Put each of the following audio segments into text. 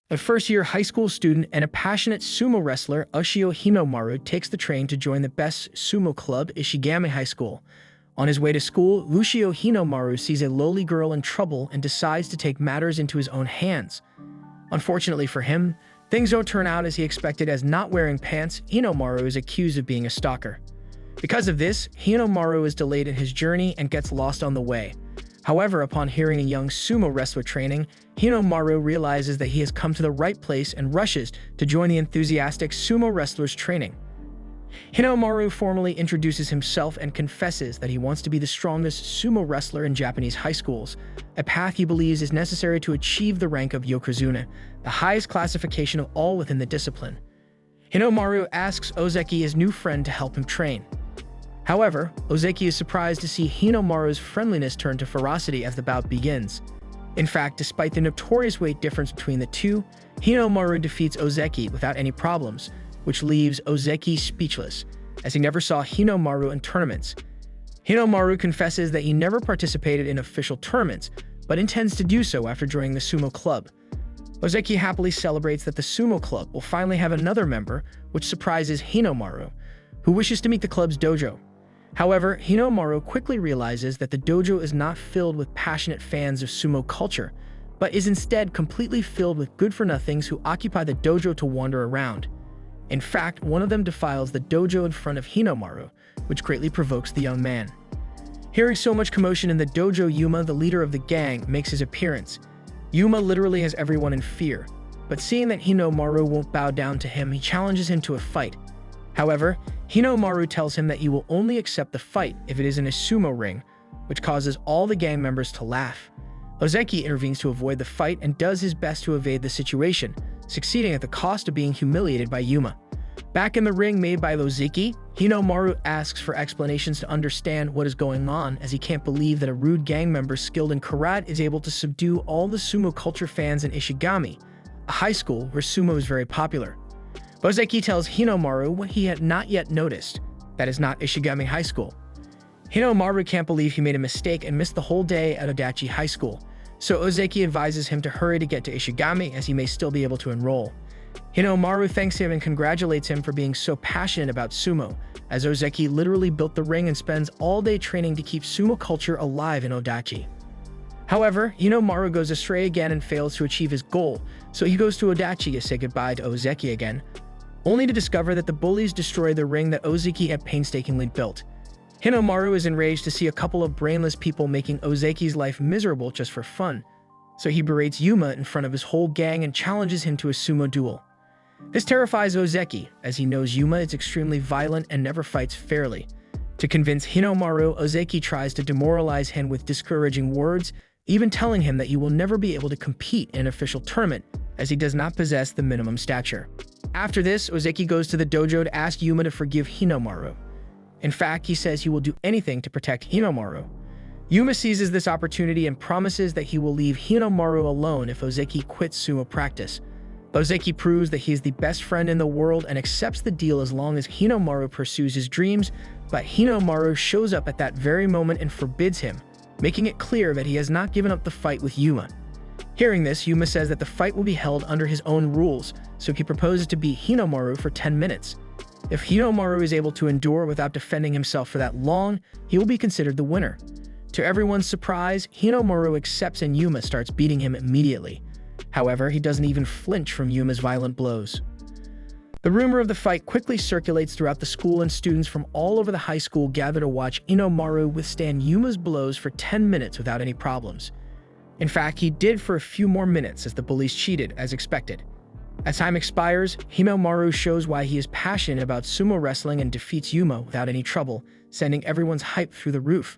A first-year high school student and a passionate sumo wrestler, Ushio Hinomaru takes the train to join the best sumo club, Ishigami High School. On his way to school, Ushio Hinomaru sees a lowly girl in trouble and decides to take matters into his own hands. Unfortunately for him, things don't turn out as he expected, as not wearing pants, Hinomaru is accused of being a stalker. Because of this, Hinomaru is delayed in his journey and gets lost on the way. However, upon hearing a young sumo wrestler training, Hinomaru realizes that he has come to the right place and rushes to join the enthusiastic sumo wrestler's training. Hinomaru formally introduces himself and confesses that he wants to be the strongest sumo wrestler in Japanese high schools, a path he believes is necessary to achieve the rank of yokozuna, the highest classification of all within the discipline. Hinomaru asks Ozeki, his new friend, to help him train. However, Ozeki is surprised to see Hinomaru's friendliness turn to ferocity as the bout begins. In fact, despite the notorious weight difference between the two, Hinomaru defeats Ozeki without any problems, which leaves Ozeki speechless, as he never saw Hinomaru in tournaments. Hinomaru confesses that he never participated in official tournaments, but intends to do so after joining the sumo club. Ozeki happily celebrates that the sumo club will finally have another member, which surprises Hinomaru, who wishes to meet the club's dojo. However, Hinomaru quickly realizes that the dojo is not filled with passionate fans of sumo culture, but is instead completely filled with good-for-nothings who occupy the dojo to wander around. In fact, one of them defiles the dojo in front of Hinomaru, which greatly provokes the young man. Hearing so much commotion in the dojo, Yuma, the leader of the gang, makes his appearance. Yuma literally has everyone in fear, but seeing that Hinomaru won't bow down to him, he challenges him to a fight. However, Hinomaru tells him that he will only accept the fight if it is in a sumo ring, which causes all the gang members to laugh. Ozeki intervenes to avoid the fight and does his best to evade the situation, succeeding at the cost of being humiliated by Yuma. Back in the ring made by Ozeki, Hinomaru asks for explanations to understand what is going on, as he can't believe that a rude gang member skilled in karate is able to subdue all the sumo culture fans in Ishigami, a high school where sumo is very popular. Ozeki tells Hinomaru what he had not yet noticed, that is not Ishigami High School. Hinomaru can't believe he made a mistake and missed the whole day at Adachi High School, so Ozeki advises him to hurry to get to Ishigami, as he may still be able to enroll. Hinomaru thanks him and congratulates him for being so passionate about sumo, as Ozeki literally built the ring and spends all day training to keep sumo culture alive in Adachi. However, Hinomaru goes astray again and fails to achieve his goal, so he goes to Adachi to say goodbye to Ozeki again, only to discover that the bullies destroy the ring that Ozeki had painstakingly built. Hinomaru is enraged to see a couple of brainless people making Ozeki's life miserable just for fun, so he berates Yuma in front of his whole gang and challenges him to a sumo duel. This terrifies Ozeki, as he knows Yuma is extremely violent and never fights fairly. To convince Hinomaru, Ozeki tries to demoralize him with discouraging words, even telling him that he will never be able to compete in an official tournament, as he does not possess the minimum stature. After this, Ozeki goes to the dojo to ask Yuma to forgive Hinomaru. In fact, he says he will do anything to protect Hinomaru. Yuma seizes this opportunity and promises that he will leave Hinomaru alone if Ozeki quits sumo practice. Ozeki proves that he is the best friend in the world and accepts the deal as long as Hinomaru pursues his dreams, but Hinomaru shows up at that very moment and forbids him, making it clear that he has not given up the fight with Yuma. Hearing this, Yuma says that the fight will be held under his own rules, so he proposes to beat Hinomaru for 10 minutes. If Hinomaru is able to endure without defending himself for that long, he will be considered the winner. To everyone's surprise, Hinomaru accepts and Yuma starts beating him immediately. However, he doesn't even flinch from Yuma's violent blows. The rumor of the fight quickly circulates throughout the school, and students from all over the high school gather to watch Hinomaru withstand Yuma's blows for 10 minutes without any problems. In fact, he did for a few more minutes as the bullies cheated, as expected. As time expires, Hinomaru shows why he is passionate about sumo wrestling and defeats Yuma without any trouble, sending everyone's hype through the roof.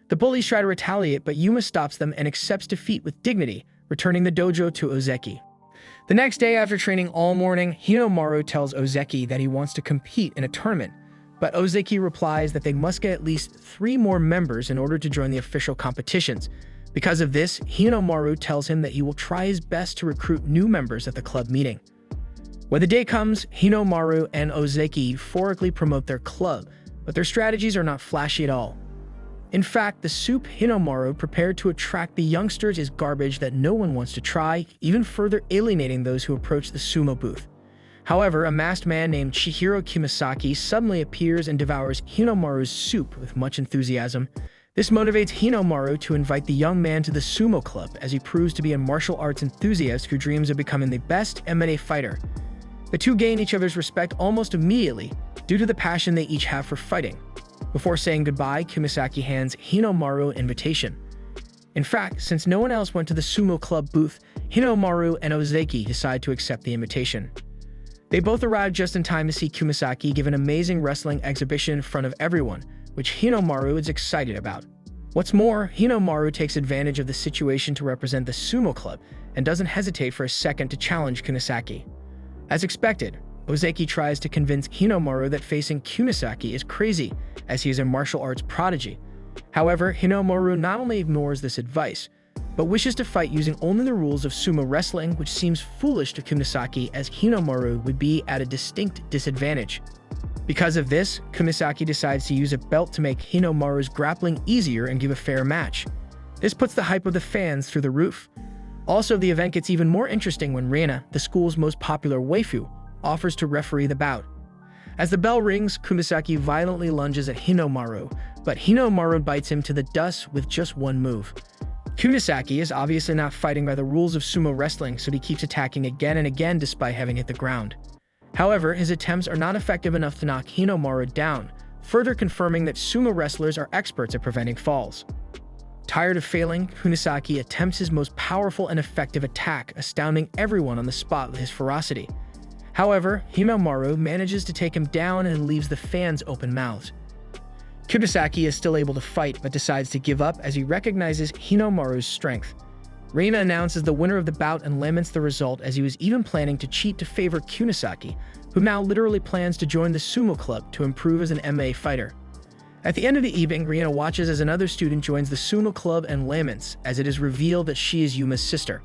The bullies try to retaliate, but Yuma stops them and accepts defeat with dignity, returning the dojo to Ozeki. The next day, after training all morning, Hinomaru tells Ozeki that he wants to compete in a tournament, but Ozeki replies that they must get at least 3 more members in order to join the official competitions. Because of this, Hinomaru tells him that he will try his best to recruit new members at the club meeting. When the day comes, Hinomaru and Ozeki euphorically promote their club, but their strategies are not flashy at all. In fact, the soup Hinomaru prepared to attract the youngsters is garbage that no one wants to try, even further alienating those who approach the sumo booth. However, a masked man named Chihiro Kimisaki suddenly appears and devours Hinomaru's soup with much enthusiasm. This motivates Hinomaru to invite the young man to the sumo club, as he proves to be a martial arts enthusiast who dreams of becoming the best MMA fighter. The two gain each other's respect almost immediately due to the passion they each have for fighting. Before saying goodbye, Kimisaki hands Hinomaru an invitation. In fact, since no one else went to the sumo club booth, Hinomaru and Ozeki decide to accept the invitation. They both arrive just in time to see Kimisaki give an amazing wrestling exhibition in front of everyone, which Hinomaru is excited about. What's more, Hinomaru takes advantage of the situation to represent the sumo club and doesn't hesitate for a second to challenge Kimisaki. As expected, Ozeki tries to convince Hinomaru that facing Kimisaki is crazy, as he is a martial arts prodigy. However, Hinomaru not only ignores this advice, but wishes to fight using only the rules of sumo wrestling, which seems foolish to Kimisaki, as Hinomaru would be at a distinct disadvantage. Because of this, Kimisaki decides to use a belt to make Hinomaru's grappling easier and give a fair match. This puts the hype of the fans through the roof. Also, the event gets even more interesting when Reina, the school's most popular waifu, offers to referee the bout. As the bell rings, Kimisaki violently lunges at Hinomaru, but Hinomaru bites him to the dust with just one move. Kimisaki is obviously not fighting by the rules of sumo wrestling, so he keeps attacking again and again despite having hit the ground. However, his attempts are not effective enough to knock Hinomaru down, further confirming that sumo wrestlers are experts at preventing falls. Tired of failing, Kimisaki attempts his most powerful and effective attack, astounding everyone on the spot with his ferocity. However, Hinomaru manages to take him down and leaves the fans open-mouthed. Kimisaki is still able to fight, but decides to give up as he recognizes Hinomaru's strength. Reina announces the winner of the bout and laments the result, as he was even planning to cheat to favor Kimisaki, who now literally plans to join the sumo club to improve as an MMA fighter. At the end of the evening, Reina watches as another student joins the sumo club and laments, as it is revealed that she is Yuma's sister.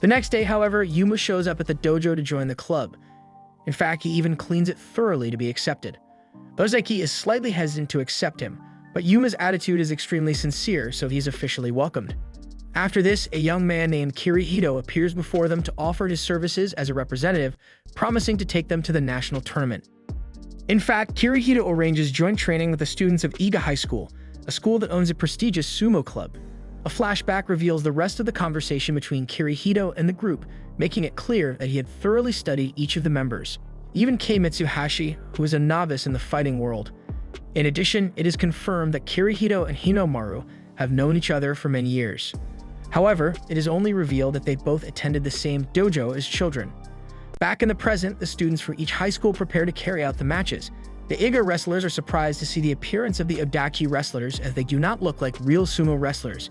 The next day, however, Yuma shows up at the dojo to join the club. In fact, he even cleans it thoroughly to be accepted. Ozeki is slightly hesitant to accept him, but Yuma's attitude is extremely sincere, so he's officially welcomed. After this, a young man named Kirihito appears before them to offer his services as a representative, promising to take them to the national tournament. In fact, Kirihito arranges joint training with the students of Iga High School, a school that owns a prestigious sumo club. A flashback reveals the rest of the conversation between Kirihito and the group, making it clear that he had thoroughly studied each of the members, even Kei Mitsuhashi, who is a novice in the fighting world. In addition, it is confirmed that Kirihito and Hinomaru have known each other for many years. However, it is only revealed that they both attended the same dojo as children. Back in the present, the students from each high school prepare to carry out the matches. The Iga wrestlers are surprised to see the appearance of the Odaki wrestlers, as they do not look like real sumo wrestlers.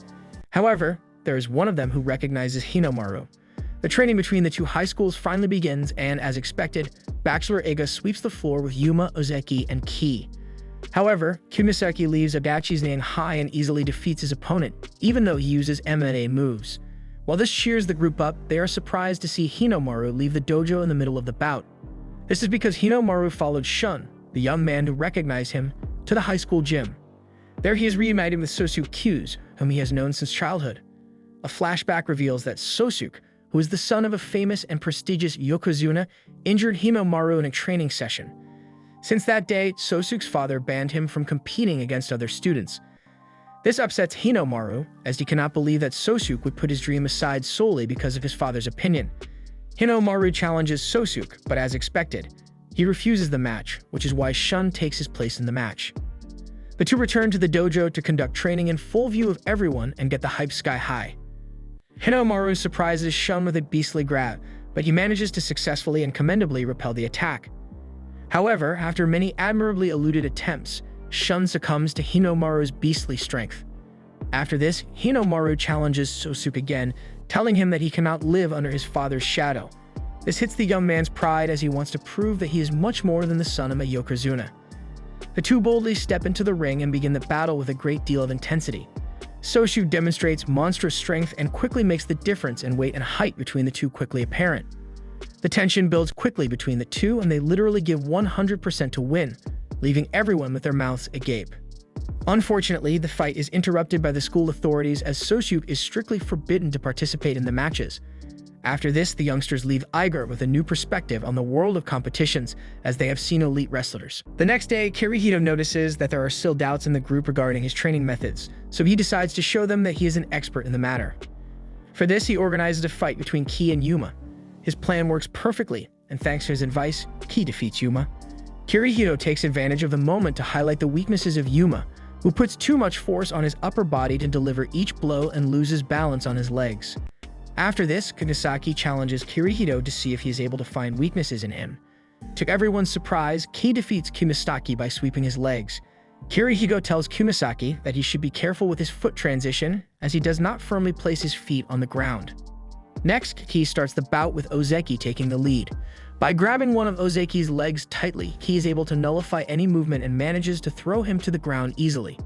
However, there is one of them who recognizes Hinomaru. The training between the two high schools finally begins, and as expected, Bachelor Iga sweeps the floor with Yuma, Ozeki, and Ki. However, Kimisaki leaves Adachi's name high and easily defeats his opponent, even though he uses MMA moves. While this cheers the group up, they are surprised to see Hinomaru leave the dojo in the middle of the bout. This is because Hinomaru followed Shun, the young man who recognized him, to the high school gym. There he is reunited with Sosuke Kyu's, whom he has known since childhood. A flashback reveals that Sosuke, who is the son of a famous and prestigious yokozuna, injured Hinomaru in a training session. Since that day, Sosuke's father banned him from competing against other students. This upsets Hinomaru, as he cannot believe that Sosuke would put his dream aside solely because of his father's opinion. Hinomaru challenges Sosuke, but as expected, he refuses the match, which is why Shun takes his place in the match. The two return to the dojo to conduct training in full view of everyone and get the hype sky high. Hinomaru surprises Shun with a beastly grab, but he manages to successfully and commendably repel the attack. However, after many admirably eluded attempts, Shun succumbs to Hinomaru's beastly strength. After this, Hinomaru challenges Sosuke again, telling him that he cannot live under his father's shadow. This hits the young man's pride, as he wants to prove that he is much more than the son of a yokozuna. The two boldly step into the ring and begin the battle with a great deal of intensity. Sosuke demonstrates monstrous strength and quickly makes the difference in weight and height between the two quickly apparent. The tension builds quickly between the two, and they literally give 100% to win, leaving everyone with their mouths agape. Unfortunately, the fight is interrupted by the school authorities as Sosuke is strictly forbidden to participate in the matches. After this, the youngsters leave Iger with a new perspective on the world of competitions, as they have seen elite wrestlers. The next day, Kirihito notices that there are still doubts in the group regarding his training methods, so he decides to show them that he is an expert in the matter. For this, he organizes a fight between Ki and Yuma. His plan works perfectly, and thanks to his advice, Ki defeats Yuma. Kirihito takes advantage of the moment to highlight the weaknesses of Yuma, who puts too much force on his upper body to deliver each blow and loses balance on his legs. After this, Kunisaki challenges Kirihito to see if he is able to find weaknesses in him. To everyone's surprise, Ki defeats Kunisaki by sweeping his legs. Kirihito tells Kunisaki that he should be careful with his foot transition, as he does not firmly place his feet on the ground. Next, Ki starts the bout with Ozeki taking the lead. By grabbing one of Ozeki's legs tightly, Ki is able to nullify any movement and manages to throw him to the ground easily.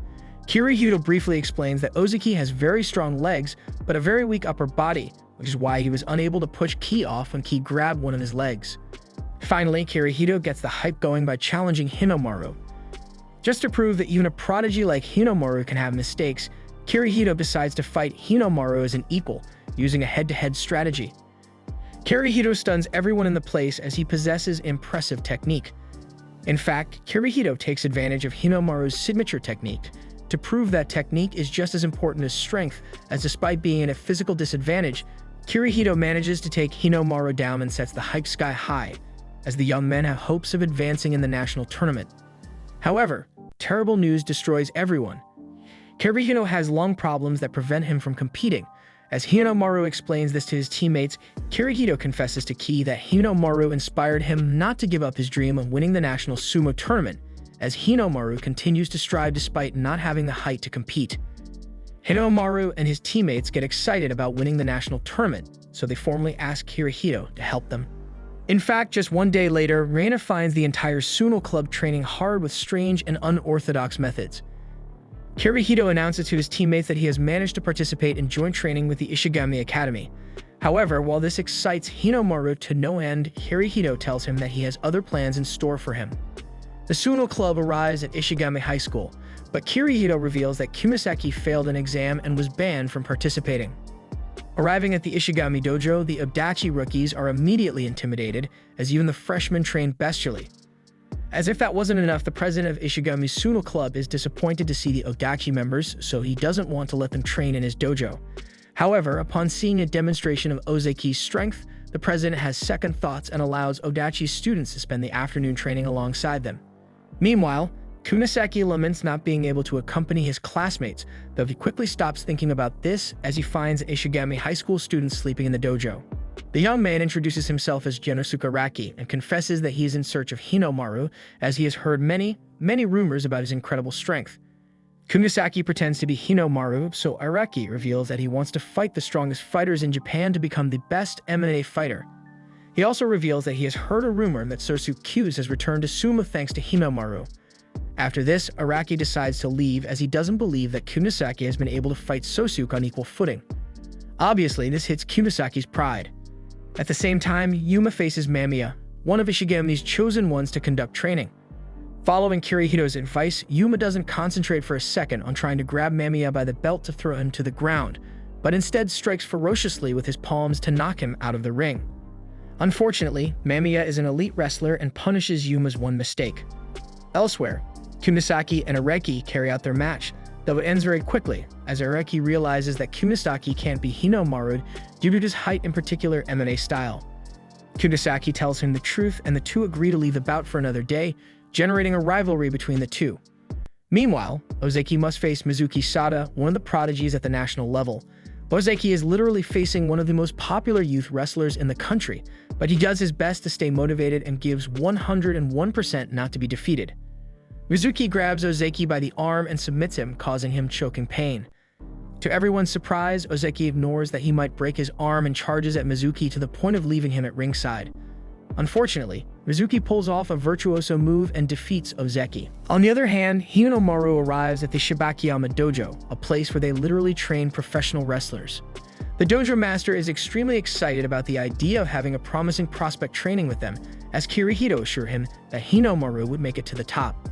Kirihito briefly explains that Ozeki has very strong legs, but a very weak upper body, which is why he was unable to push Ki off when Ki grabbed one of his legs. Finally, Kirihito gets the hype going by challenging Hinomaru. Just to prove that even a prodigy like Hinomaru can have mistakes, Kirihito decides to fight Hinomaru as an equal, using a head-to-head strategy. Kirihito stuns everyone in the place as he possesses impressive technique. In fact, Kirihito takes advantage of Hinomaru's signature technique to prove that technique is just as important as strength, as despite being at a physical disadvantage, Kirihito manages to take Hinomaru down and sets the hype sky high, as the young men have hopes of advancing in the national tournament. However, terrible news destroys everyone. Kirihito has lung problems that prevent him from competing. As Hinomaru explains this to his teammates, Kirihito confesses to Ki that Hinomaru inspired him not to give up his dream of winning the national sumo tournament, as Hinomaru continues to strive despite not having the height to compete. Hinomaru and his teammates get excited about winning the national tournament, so they formally ask Kirihito to help them. In fact, just one day later, Reina finds the entire Sumo club training hard with strange and unorthodox methods. Kirihito announces to his teammates that he has managed to participate in joint training with the Ishigami Academy. However, while this excites Hinomaru to no end, Kirihito tells him that he has other plans in store for him. The Sumo club arrives at Ishigami High School, but Kirihito reveals that Kunisaki failed an exam and was banned from participating. Arriving at the Ishigami dojo, the Odachi rookies are immediately intimidated, as even the freshmen train bestially. As if that wasn't enough, the president of Ishigami's Sumo club is disappointed to see the Odachi members, so he doesn't want to let them train in his dojo. However, upon seeing a demonstration of Ozeki's strength, the president has second thoughts and allows Odachi's students to spend the afternoon training alongside them. Meanwhile, Kunisaki laments not being able to accompany his classmates, though he quickly stops thinking about this as he finds Ishigami High School students sleeping in the dojo. The young man introduces himself as Genosuke Araki and confesses that he is in search of Hinomaru, as he has heard many rumors about his incredible strength. Kunisaki pretends to be Hinomaru, so Araki reveals that he wants to fight the strongest fighters in Japan to become the best MMA fighter. He also reveals that he has heard a rumor that Sosuke Kyuse has returned to Sumo thanks to Hinomaru. After this, Araki decides to leave as he doesn't believe that Kunisaki has been able to fight Sosuke on equal footing. Obviously, this hits Kunisaki's pride. At the same time, Yuma faces Mamiya, one of Ishigami's chosen ones to conduct training. Following Kirihito's advice, Yuma doesn't concentrate for a second on trying to grab Mamiya by the belt to throw him to the ground, but instead strikes ferociously with his palms to knock him out of the ring. Unfortunately, Mamiya is an elite wrestler and punishes Yuma's one mistake. Elsewhere, Kunisaki and Araki carry out their match, though it ends very quickly, as Araki realizes that Kunisaki can't be Hinomaru due to his height and particular MMA style. Kunisaki tells him the truth, and the two agree to leave the bout for another day, generating a rivalry between the two. Meanwhile, Ozeki must face Mizuki Sada, one of the prodigies at the national level. Ozeki is literally facing one of the most popular youth wrestlers in the country, but he does his best to stay motivated and gives 101% not to be defeated. Mizuki grabs Ozeki by the arm and submits him, causing him choking pain. To everyone's surprise, Ozeki ignores that he might break his arm and charges at Mizuki to the point of leaving him at ringside. Unfortunately, Mizuki pulls off a virtuoso move and defeats Ozeki. On the other hand, Hinomaru arrives at the Shibakiyama Dojo, a place where they literally train professional wrestlers. The dojo master is extremely excited about the idea of having a promising prospect training with them, as Kirihito assures him that Hinomaru would make it to the top.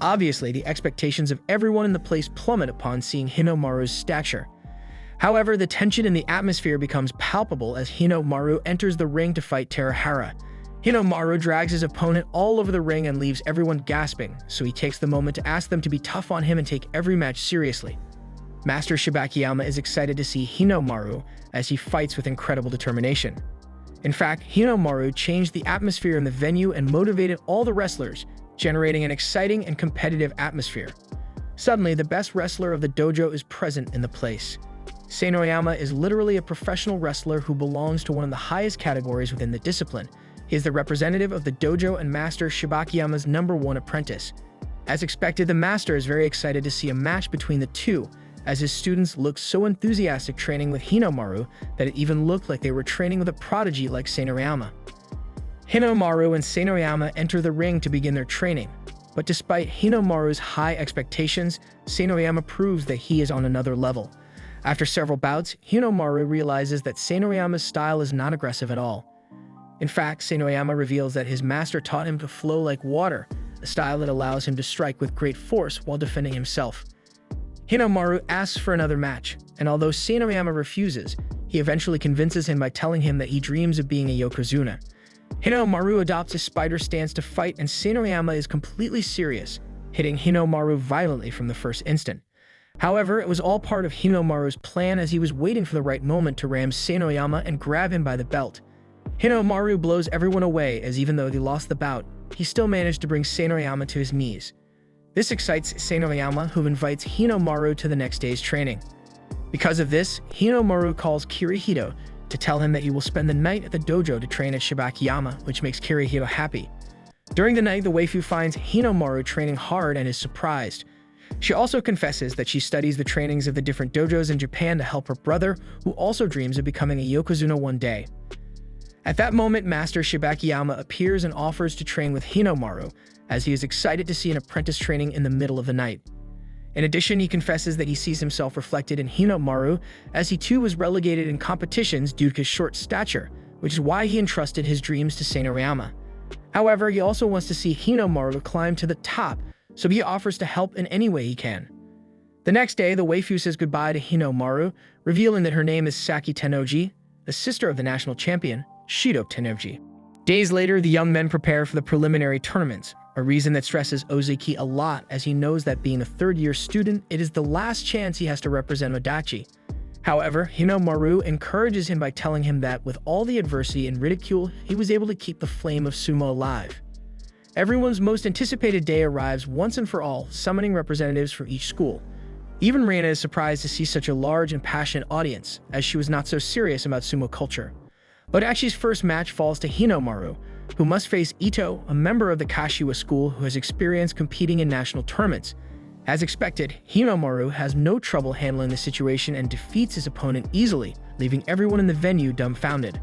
Obviously, the expectations of everyone in the place plummet upon seeing Hinomaru's stature. However, the tension in the atmosphere becomes palpable as Hinomaru enters the ring to fight Terahara. Hinomaru drags his opponent all over the ring and leaves everyone gasping, so he takes the moment to ask them to be tough on him and take every match seriously. Master Shibakiyama is excited to see Hinomaru as he fights with incredible determination. In fact, Hinomaru changed the atmosphere in the venue and motivated all the wrestlers, generating an exciting and competitive atmosphere. Suddenly, the best wrestler of the dojo is present in the place. Seinoyama is literally a professional wrestler who belongs to one of the highest categories within the discipline. He is the representative of the dojo and Master Shibakiyama's #1 apprentice. As expected, the master is very excited to see a match between the two, as his students look so enthusiastic training with Hinomaru that it even looked like they were training with a prodigy like Seinoyama. Hinomaru and Seinoyama enter the ring to begin their training, but despite Hinomaru's high expectations, Seinoyama proves that he is on another level. After several bouts, Hinomaru realizes that Seinoyama's style is not aggressive at all. In fact, Seinoyama reveals that his master taught him to flow like water, a style that allows him to strike with great force while defending himself. Hinomaru asks for another match, and although Seinoyama refuses, he eventually convinces him by telling him that he dreams of being a yokozuna. Hinomaru adopts a spider stance to fight, and Seinoyama is completely serious, hitting Hinomaru violently from the first instant. However, it was all part of Hinomaru's plan, as he was waiting for the right moment to ram Seinoyama and grab him by the belt. Hinomaru blows everyone away, as even though they lost the bout, he still managed to bring Seinoyama to his knees. This excites Seinoyama, who invites Hinomaru to the next day's training. Because of this, Hinomaru calls Kirihito to tell him that he will spend the night at the dojo to train at Shibakiyama, which makes Kirihito happy. During the night, the waifu finds Hinomaru training hard and is surprised. She also confesses that she studies the trainings of the different dojos in Japan to help her brother, who also dreams of becoming a yokozuna one day. At that moment, Master Shibakiyama appears and offers to train with Hinomaru, as he is excited to see an apprentice training in the middle of the night. In addition, he confesses that he sees himself reflected in Hinomaru, as he too was relegated in competitions due to his short stature, which is why he entrusted his dreams to Seinoyama. However, he also wants to see Hinomaru climb to the top, so he offers to help in any way he can. The next day, the waifu says goodbye to Hinomaru, revealing that her name is Saki Tennoji, the sister of the national champion, Shido Tennoji. Days later, the young men prepare for the preliminary tournaments, a reason that stresses Ozeki a lot, as he knows that being a third-year student, it is the last chance he has to represent Odachi. However, Hinomaru encourages him by telling him that with all the adversity and ridicule, he was able to keep the flame of sumo alive. Everyone's most anticipated day arrives once and for all, summoning representatives from each school. Even Reina is surprised to see such a large and passionate audience, as she was not so serious about sumo culture. Odachi's first match falls to Hinomaru, who must face Ito, a member of the Kashiwa school who has experience competing in national tournaments. As expected, Hinomaru has no trouble handling the situation and defeats his opponent easily, leaving everyone in the venue dumbfounded.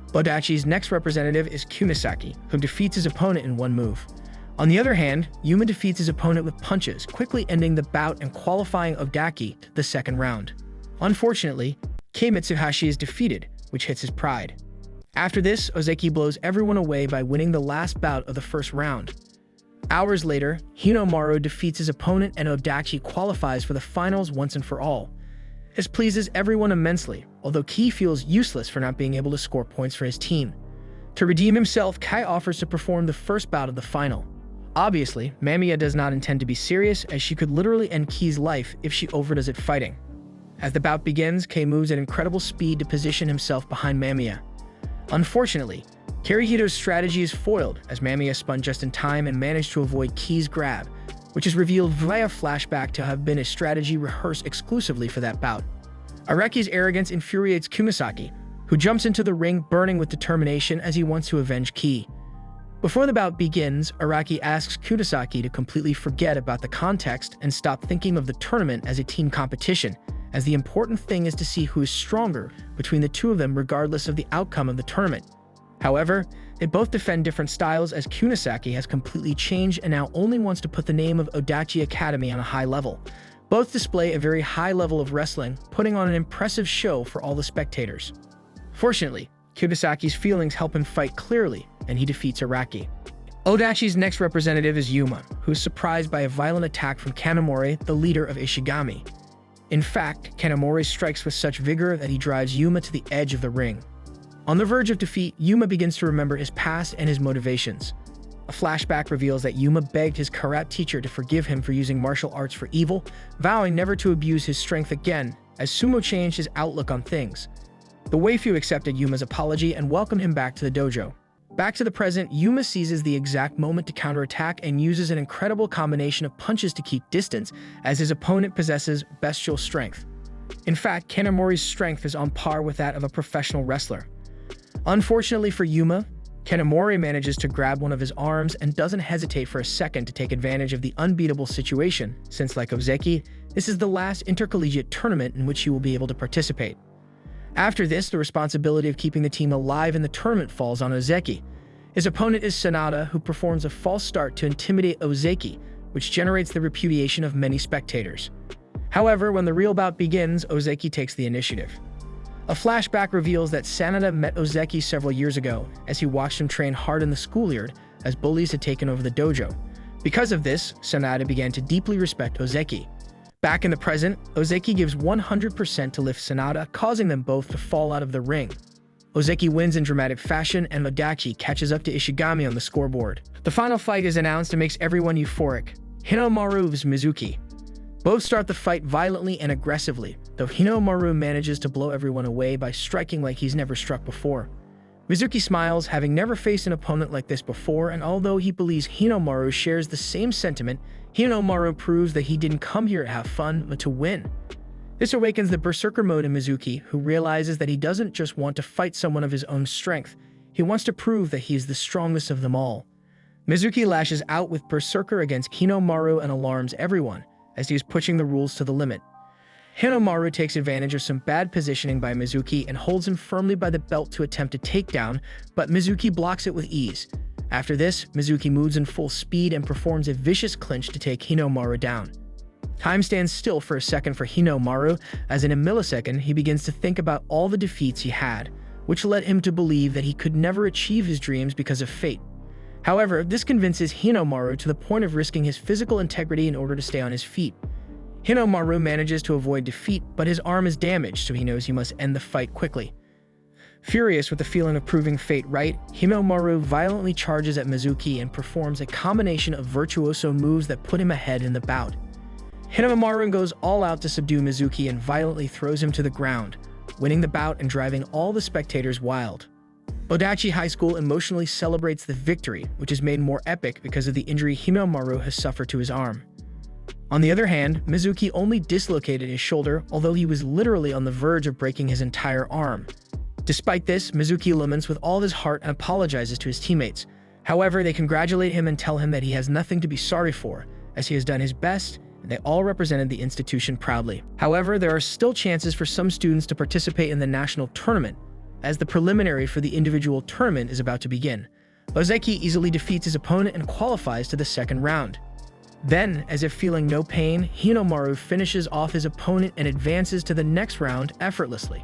Odachi's next representative is Kunisaki, who defeats his opponent in one move. On the other hand, Yuma defeats his opponent with punches, quickly ending the bout and qualifying Odaki to the second round. Unfortunately, Kei Mitsuhashi is defeated, which hits his pride. After this, Ozeki blows everyone away by winning the last bout of the first round. Hours later, Hinomaru defeats his opponent and Odachi qualifies for the finals once and for all. This pleases everyone immensely, although Kei feels useless for not being able to score points for his team. To redeem himself, Kai offers to perform the first bout of the final. Obviously, Mamiya does not intend to be serious, as she could literally end Kei's life if she overdoes it fighting. As the bout begins, Kei moves at incredible speed to position himself behind Mamiya. Unfortunately, Kirihito's strategy is foiled, as Mamiya spun just in time and managed to avoid Kei's grab, which is revealed via flashback to have been a strategy rehearsed exclusively for that bout. Araki's arrogance infuriates Kunisaki, who jumps into the ring burning with determination as he wants to avenge Kei. Before the bout begins, Araki asks Kunisaki to completely forget about the context and stop thinking of the tournament as a team competition, as the important thing is to see who is stronger between the two of them regardless of the outcome of the tournament. However, they both defend different styles, as Kunisaki has completely changed and now only wants to put the name of Odachi Academy on a high level. Both display a very high level of wrestling, putting on an impressive show for all the spectators. Fortunately, Kunisaki's feelings help him fight clearly, and he defeats Araki. Odachi's next representative is Yuma, who is surprised by a violent attack from Kanamori, the leader of Ishigami. In fact, Kanamori strikes with such vigor that he drives Yuma to the edge of the ring. On the verge of defeat, Yuma begins to remember his past and his motivations. A flashback reveals that Yuma begged his karate teacher to forgive him for using martial arts for evil, vowing never to abuse his strength again, as sumo changed his outlook on things. The waifu accepted Yuma's apology and welcomed him back to the dojo. Back to the present, Yuma seizes the exact moment to counterattack and uses an incredible combination of punches to keep distance, as his opponent possesses bestial strength. In fact, Kanamori's strength is on par with that of a professional wrestler. Unfortunately for Yuma, Kanamori manages to grab one of his arms and doesn't hesitate for a second to take advantage of the unbeatable situation, since like Ozeki, this is the last intercollegiate tournament in which he will be able to participate. After this, the responsibility of keeping the team alive in the tournament falls on Ozeki. His opponent is Sanada, who performs a false start to intimidate Ozeki, which generates the repudiation of many spectators. However, when the real bout begins, Ozeki takes the initiative. A flashback reveals that Sanada met Ozeki several years ago, as he watched him train hard in the schoolyard, as bullies had taken over the dojo. Because of this, Sanada began to deeply respect Ozeki. Back in the present, Ozeki gives 100% to lift Sanada, causing them both to fall out of the ring. Ozeki wins in dramatic fashion, and Odachi catches up to Ishigami on the scoreboard. The final fight is announced and makes everyone euphoric. Hinomaru vs Mizuki. Both start the fight violently and aggressively, though Hinomaru manages to blow everyone away by striking like he's never struck before. Mizuki smiles, having never faced an opponent like this before, and although he believes Hinomaru shares the same sentiment, Hinomaru proves that he didn't come here to have fun, but to win. This awakens the berserker mode in Mizuki, who realizes that he doesn't just want to fight someone of his own strength, he wants to prove that he is the strongest of them all. Mizuki lashes out with berserker against Hinomaru and alarms everyone, as he is pushing the rules to the limit. Hinomaru takes advantage of some bad positioning by Mizuki and holds him firmly by the belt to attempt a takedown, but Mizuki blocks it with ease. After this, Mizuki moves in full speed and performs a vicious clinch to take Hinomaru down. Time stands still for a second for Hinomaru, as in a millisecond he begins to think about all the defeats he had, which led him to believe that he could never achieve his dreams because of fate. However, this convinces Hinomaru to the point of risking his physical integrity in order to stay on his feet. Hinomaru manages to avoid defeat, but his arm is damaged, so he knows he must end the fight quickly. Furious with the feeling of proving fate right, Hinomaru violently charges at Mizuki and performs a combination of virtuoso moves that put him ahead in the bout. Hinomaru goes all out to subdue Mizuki and violently throws him to the ground, winning the bout and driving all the spectators wild. Odachi High School emotionally celebrates the victory, which is made more epic because of the injury Hinomaru has suffered to his arm. On the other hand, Mizuki only dislocated his shoulder, although he was literally on the verge of breaking his entire arm. Despite this, Mizuki laments with all his heart and apologizes to his teammates. However, they congratulate him and tell him that he has nothing to be sorry for, as he has done his best, and they all represented the institution proudly. However, there are still chances for some students to participate in the national tournament, as the preliminary for the individual tournament is about to begin. Ozeki easily defeats his opponent and qualifies to the second round. Then, as if feeling no pain, Hinomaru finishes off his opponent and advances to the next round effortlessly.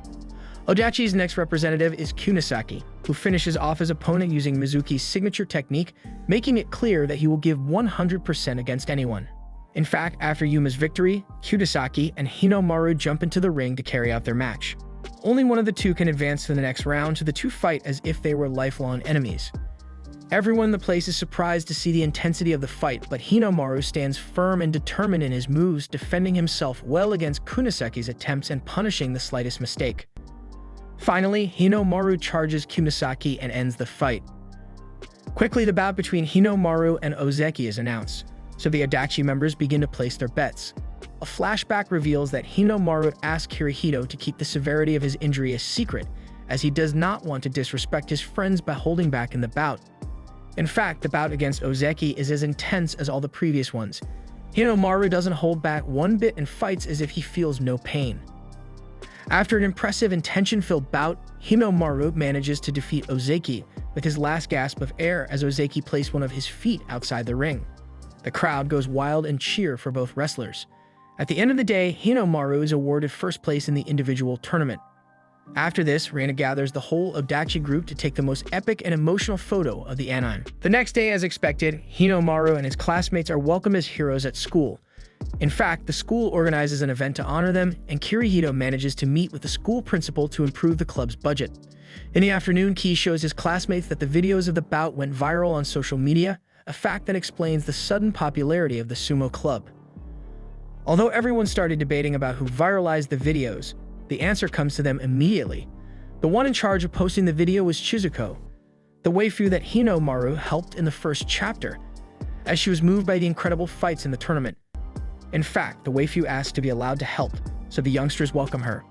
Odachi's next representative is Kunisaki, who finishes off his opponent using Mizuki's signature technique, making it clear that he will give 100% against anyone. In fact, after Yuma's victory, Kunisaki and Hinomaru jump into the ring to carry out their match. Only one of the two can advance to the next round, so the two fight as if they were lifelong enemies. Everyone in the place is surprised to see the intensity of the fight, but Hinomaru stands firm and determined in his moves, defending himself well against Kunisaki's attempts and punishing the slightest mistake. Finally, Hinomaru charges Kunisaki and ends the fight. Quickly, the bout between Hinomaru and Ozeki is announced, so the Odachi members begin to place their bets. A flashback reveals that Hinomaru asked Hirohito to keep the severity of his injury a secret, as he does not want to disrespect his friends by holding back in the bout. In fact, the bout against Ozeki is as intense as all the previous ones. Hinomaru doesn't hold back one bit and fights as if he feels no pain. After an impressive and tension-filled bout, Hinomaru manages to defeat Ozeki with his last gasp of air as Ozeki placed one of his feet outside the ring. The crowd goes wild and cheer for both wrestlers. At the end of the day, Hinomaru is awarded first place in the individual tournament. After this, Reina gathers the whole Odachi group to take the most epic and emotional photo of the anime. The next day, as expected, Hinomaru and his classmates are welcomed as heroes at school. In fact, the school organizes an event to honor them, and Kirihito manages to meet with the school principal to improve the club's budget. In the afternoon, Ki shows his classmates that the videos of the bout went viral on social media, a fact that explains the sudden popularity of the sumo club. Although everyone started debating about who viralized the videos, the answer comes to them immediately. The one in charge of posting the video was Chizuko, the waifu that Hinomaru helped in the first chapter, as she was moved by the incredible fights in the tournament. In fact, the waifu asked to be allowed to help, so the youngsters welcome her.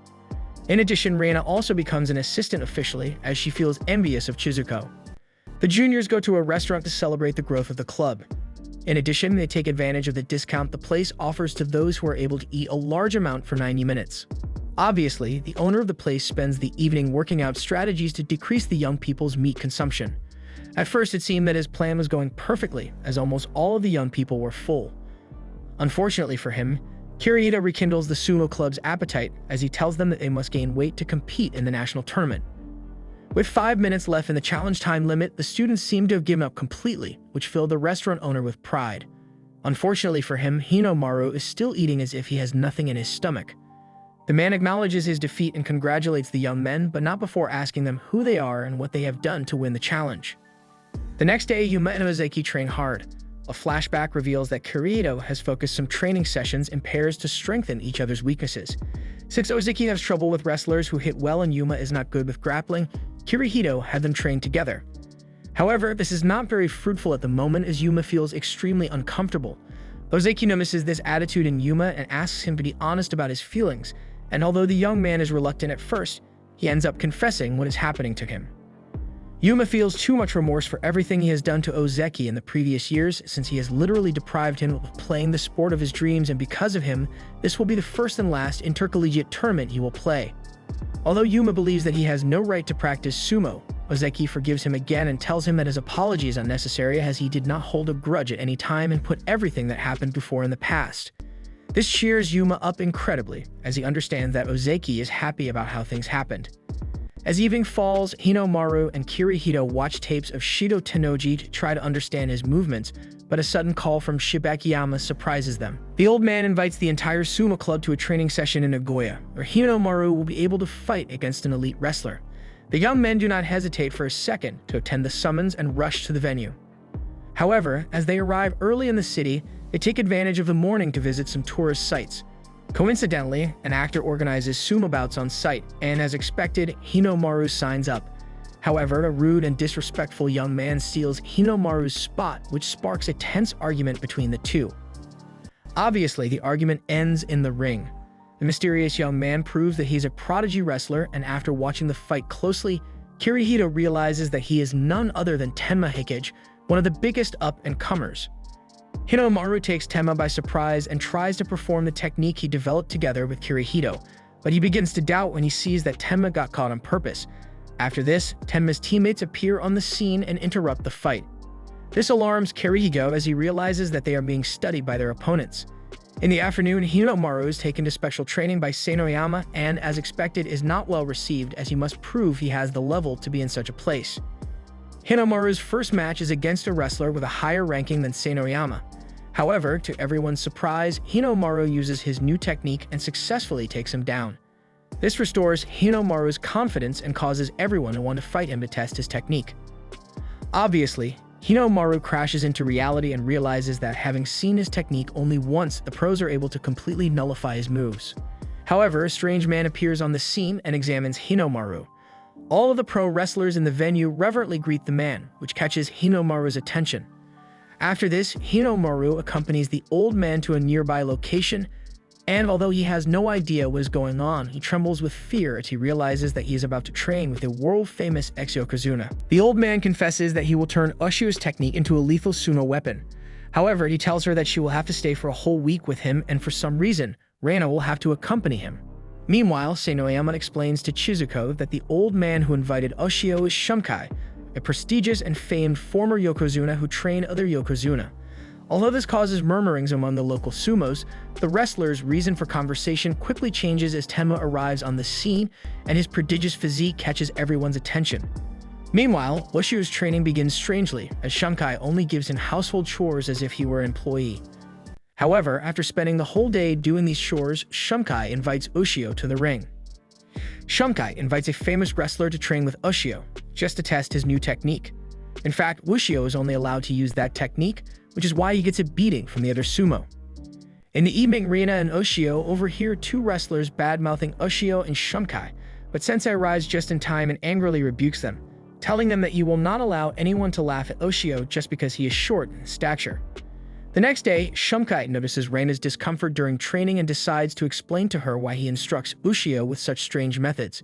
In addition, Reina also becomes an assistant officially, as she feels envious of Chizuko. The juniors go to a restaurant to celebrate the growth of the club. In addition, they take advantage of the discount the place offers to those who are able to eat a large amount for 90 minutes. Obviously, the owner of the place spends the evening working out strategies to decrease the young people's meat consumption. At first, it seemed that his plan was going perfectly, as almost all of the young people were full. Unfortunately for him, Kirihito rekindles the sumo club's appetite as he tells them that they must gain weight to compete in the national tournament. With 5 minutes left in the challenge time limit, the students seem to have given up completely, which filled the restaurant owner with pride. Unfortunately for him, Hinomaru is still eating as if he has nothing in his stomach. The man acknowledges his defeat and congratulates the young men, but not before asking them who they are and what they have done to win the challenge. The next day, Yuma and Ozeki train hard. A flashback reveals that Kirihito has focused some training sessions in pairs to strengthen each other's weaknesses. Since Ozeki has trouble with wrestlers who hit well and Yuma is not good with grappling, Kirihito had them train together. However, this is not very fruitful at the moment as Yuma feels extremely uncomfortable. Ozeki notices this attitude in Yuma and asks him to be honest about his feelings, and although the young man is reluctant at first, he ends up confessing what is happening to him. Yuma feels too much remorse for everything he has done to Ozeki in the previous years, since he has literally deprived him of playing the sport of his dreams, and because of him, this will be the first and last intercollegiate tournament he will play. Although Yuma believes that he has no right to practice sumo, Ozeki forgives him again and tells him that his apology is unnecessary as he did not hold a grudge at any time and put everything that happened before in the past. This cheers Yuma up incredibly, as he understands that Ozeki is happy about how things happened. As evening falls, Hinomaru and Kirihito watch tapes of Shido Tennoji to try to understand his movements, but a sudden call from Shibakiyama surprises them. The old man invites the entire sumo club to a training session in Nagoya, where Hinomaru will be able to fight against an elite wrestler. The young men do not hesitate for a second to attend the summons and rush to the venue. However, as they arrive early in the city, they take advantage of the morning to visit some tourist sites. Coincidentally, an actor organizes sumo bouts on site, and as expected, Hinomaru signs up. However, a rude and disrespectful young man steals Hinomaru's spot, which sparks a tense argument between the two. Obviously, the argument ends in the ring. The mysterious young man proves that he's a Prodigy wrestler, and after watching the fight closely, Kirihito realizes that he is none other than Tenma Hikage, one of the biggest up-and-comers. Hinomaru takes Tenma by surprise and tries to perform the technique he developed together with Kirihito, but he begins to doubt when he sees that Tenma got caught on purpose. After this, Tenma's teammates appear on the scene and interrupt the fight. This alarms Kirihito as he realizes that they are being studied by their opponents. In the afternoon, Hinomaru is taken to special training by Senoyama and, as expected, is not well received as he must prove he has the level to be in such a place. Hinomaru's first match is against a wrestler with a higher ranking than Senoyama. However, to everyone's surprise, Hinomaru uses his new technique and successfully takes him down. This restores Hinomaru's confidence and causes everyone to want to fight him to test his technique. Obviously, Hinomaru crashes into reality and realizes that having seen his technique only once, the pros are able to completely nullify his moves. However, a strange man appears on the scene and examines Hinomaru. All of the pro wrestlers in the venue reverently greet the man, which catches Hinomaru's attention. After this, Hinomaru accompanies the old man to a nearby location, and although he has no idea what is going on, he trembles with fear as he realizes that he is about to train with a world-famous ex-yokozuna. The old man confesses that he will turn Ushio's technique into a lethal sumo weapon. However, he tells her that she will have to stay for a whole week with him, and for some reason, Reina will have to accompany him. Meanwhile, Senoyama explains to Chizuko that the old man who invited Ushio is Shumkai, a prestigious and famed former yokozuna who trained other yokozuna. Although this causes murmurings among the local sumos, the wrestler's reason for conversation quickly changes as Tenma arrives on the scene and his prodigious physique catches everyone's attention. Meanwhile, Ushio's training begins strangely, as Shunkai only gives him household chores as if he were an employee. However, after spending the whole day doing these chores, Shunkai invites Ushio to the ring. Shunkai invites a famous wrestler to train with Ushio, just to test his new technique. In fact, Ushio is only allowed to use that technique, which is why he gets a beating from the other sumo. In the evening, Rina and Ushio overhear two wrestlers bad-mouthing Ushio and Shunkai, but Sensei arrives just in time and angrily rebukes them, telling them that he will not allow anyone to laugh at Ushio just because he is short in stature. The next day, Shunkai notices Reina's discomfort during training and decides to explain to her why he instructs Ushio with such strange methods.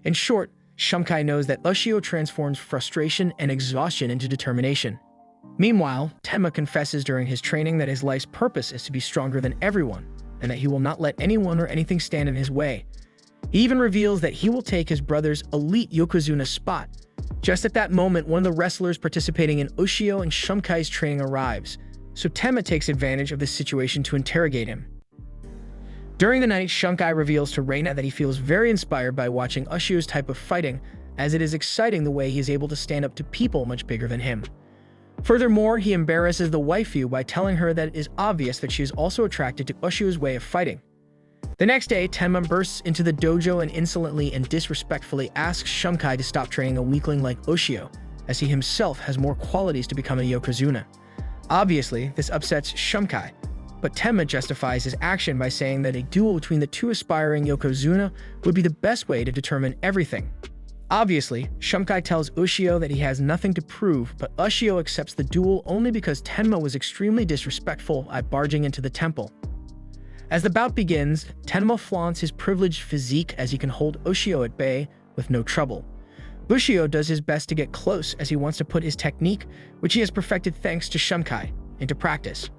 In short, Shunkai knows that Ushio transforms frustration and exhaustion into determination. Meanwhile, Tenma confesses during his training that his life's purpose is to be stronger than everyone, and that he will not let anyone or anything stand in his way. He even reveals that he will take his brother's elite yokozuna spot. Just at that moment, one of the wrestlers participating in Ushio and Shunkai's training arrives, so Tenma takes advantage of this situation to interrogate him. During the night, Shunkai reveals to Reina that he feels very inspired by watching Ushio's type of fighting, as it is exciting the way he is able to stand up to people much bigger than him. Furthermore, he embarrasses the waifu by telling her that it is obvious that she is also attracted to Ushio's way of fighting. The next day, Tenma bursts into the dojo and insolently and disrespectfully asks Shunkai to stop training a weakling like Ushio, as he himself has more qualities to become a yokozuna. Obviously, this upsets Shunkai, but Tenma justifies his action by saying that a duel between the two aspiring yokozuna would be the best way to determine everything. Obviously, Shunkai tells Ushio that he has nothing to prove, but Ushio accepts the duel only because Tenma was extremely disrespectful by barging into the temple. As the bout begins, Tenma flaunts his privileged physique as he can hold Ushio at bay with no trouble. Ushio does his best to get close as he wants to put his technique, which he has perfected thanks to Shunkai, into practice.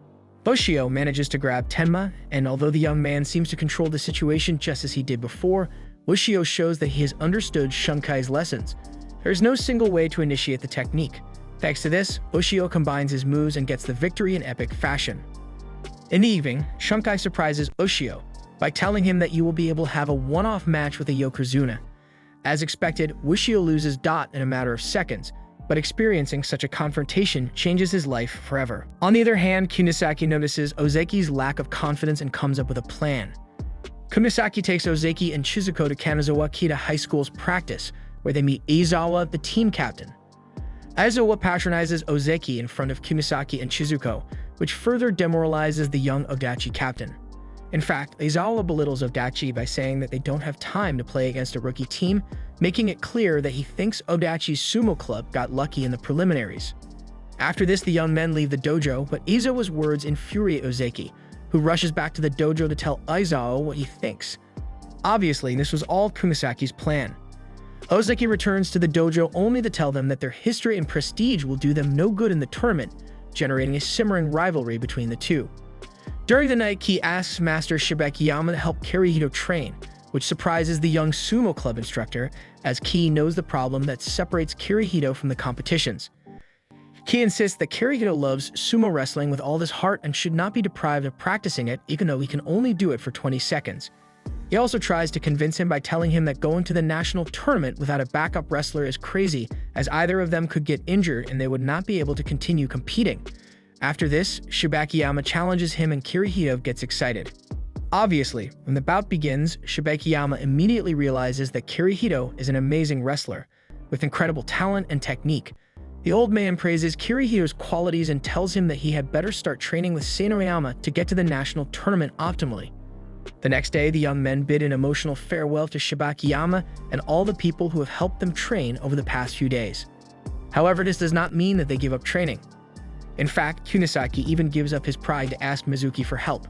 Ushio manages to grab Tenma, and although the young man seems to control the situation just as he did before, Ushio shows that he has understood Shunkai's lessons. There is no single way to initiate the technique. Thanks to this, Ushio combines his moves and gets the victory in epic fashion. In the evening, Shunkai surprises Ushio by telling him that you will be able to have a one-off match with a yokozuna. As expected, Ushio loses Dot in a matter of seconds, but experiencing such a confrontation changes his life forever. On the other hand, Kunisaki notices Ozeki's lack of confidence and comes up with a plan. Kunisaki takes Ozeki and Chizuko to Kanazawa Kita High School's practice, where they meet Aizawa, the team captain. Aizawa patronizes Ozeki in front of Kunisaki and Chizuko, which further demoralizes the young Odachi captain. In fact, Aizawa belittles Odachi by saying that they don't have time to play against a rookie team, making it clear that he thinks Odachi's sumo club got lucky in the preliminaries. After this, the young men leave the dojo, but Aizawa's words infuriate Ozeki, who rushes back to the dojo to tell Aizawa what he thinks. Obviously, this was all Kumisaki's plan. Ozeki returns to the dojo only to tell them that their history and prestige will do them no good in the tournament, generating a simmering rivalry between the two. During the night, Ki asks Master Shibekiyama to help Kirihito train, which surprises the young sumo club instructor, as Ki knows the problem that separates Kirihito from the competitions. Ki insists that Kirihito loves sumo wrestling with all his heart and should not be deprived of practicing it, even though he can only do it for 20 seconds. He also tries to convince him by telling him that going to the national tournament without a backup wrestler is crazy, as either of them could get injured and they would not be able to continue competing. After this, Shibekiyama challenges him and Kirihito gets excited. Obviously, when the bout begins, Shibekiyama immediately realizes that Kirihito is an amazing wrestler, with incredible talent and technique. The old man praises Kirihito's qualities and tells him that he had better start training with Seinoyama to get to the national tournament optimally. The next day, the young men bid an emotional farewell to Shibekiyama and all the people who have helped them train over the past few days. However, this does not mean that they give up training. In fact, Kunisaki even gives up his pride to ask Mizuki for help.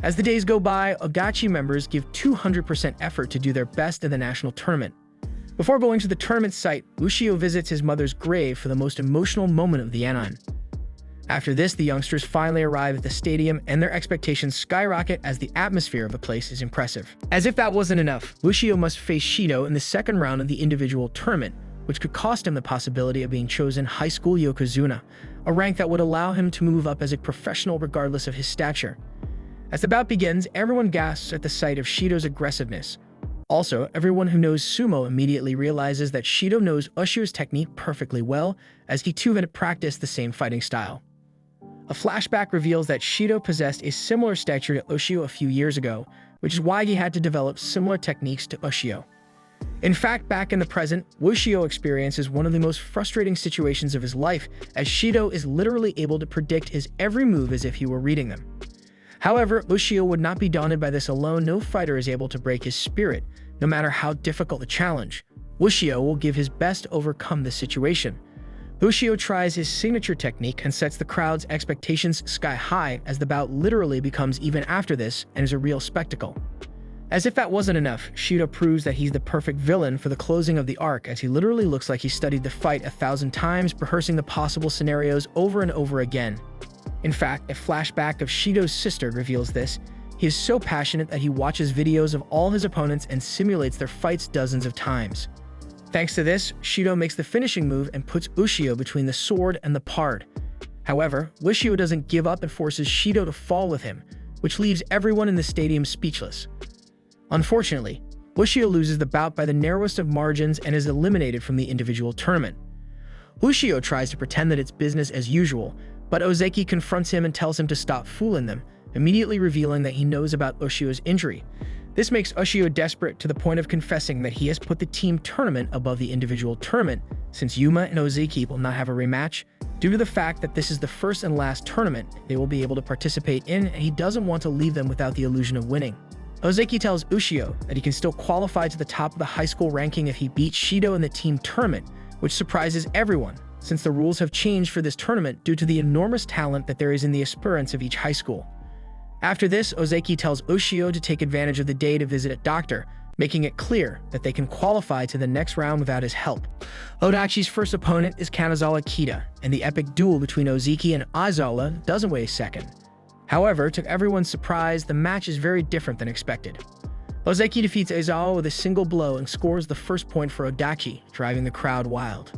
As the days go by, Odachi members give 200% effort to do their best in the national tournament. Before going to the tournament site, Ushio visits his mother's grave for the most emotional moment of the anime. After this, the youngsters finally arrive at the stadium and their expectations skyrocket as the atmosphere of the place is impressive. As if that wasn't enough, Ushio must face Shido in the second round of the individual tournament, which could cost him the possibility of being chosen high school yokozuna. a rank that would allow him to move up as a professional regardless of his stature. As the bout begins, everyone gasps at the sight of Shido's aggressiveness. Also, everyone who knows sumo immediately realizes that Shido knows Ushio's technique perfectly well, as he too had practiced the same fighting style. A flashback reveals that Shido possessed a similar stature to Ushio a few years ago, which is why he had to develop similar techniques to Ushio. In fact, back in the present, Ushio experiences one of the most frustrating situations of his life, as Shido is literally able to predict his every move as if he were reading them. However, Ushio would not be daunted by this alone. No fighter is able to break his spirit, no matter how difficult the challenge. Ushio will give his best to overcome this situation. Ushio tries his signature technique and sets the crowd's expectations sky high, as the bout literally becomes even after this and is a real spectacle. As if that wasn't enough, Shido proves that he's the perfect villain for the closing of the arc, as he literally looks like he studied the fight 1,000 times, rehearsing the possible scenarios over and over again. In fact, a flashback of Shido's sister reveals this. He is so passionate that he watches videos of all his opponents and simulates their fights dozens of times. Thanks to this, Shido makes the finishing move and puts Ushio between the sword and the pard. However, Ushio doesn't give up and forces Shido to fall with him, which leaves everyone in the stadium speechless. Unfortunately, Ushio loses the bout by the narrowest of margins and is eliminated from the individual tournament. Ushio tries to pretend that it's business as usual, but Ozeki confronts him and tells him to stop fooling them, immediately revealing that he knows about Ushio's injury. This makes Ushio desperate to the point of confessing that he has put the team tournament above the individual tournament, since Yuma and Ozeki will not have a rematch, due to the fact that this is the first and last tournament they will be able to participate in, and he doesn't want to leave them without the illusion of winning. Ozeki tells Ushio that he can still qualify to the top of the high school ranking if he beats Shido in the team tournament, which surprises everyone, since the rules have changed for this tournament due to the enormous talent that there is in the aspirants of each high school. After this, Ozeki tells Ushio to take advantage of the day to visit a doctor, making it clear that they can qualify to the next round without his help. Odachi's first opponent is Kanazawa Kita, and the epic duel between Ozeki and Aizawa doesn't wait a second. However, to everyone's surprise, the match is very different than expected. Ozeki defeats Aizawa with a single blow and scores the first point for Odachi, driving the crowd wild.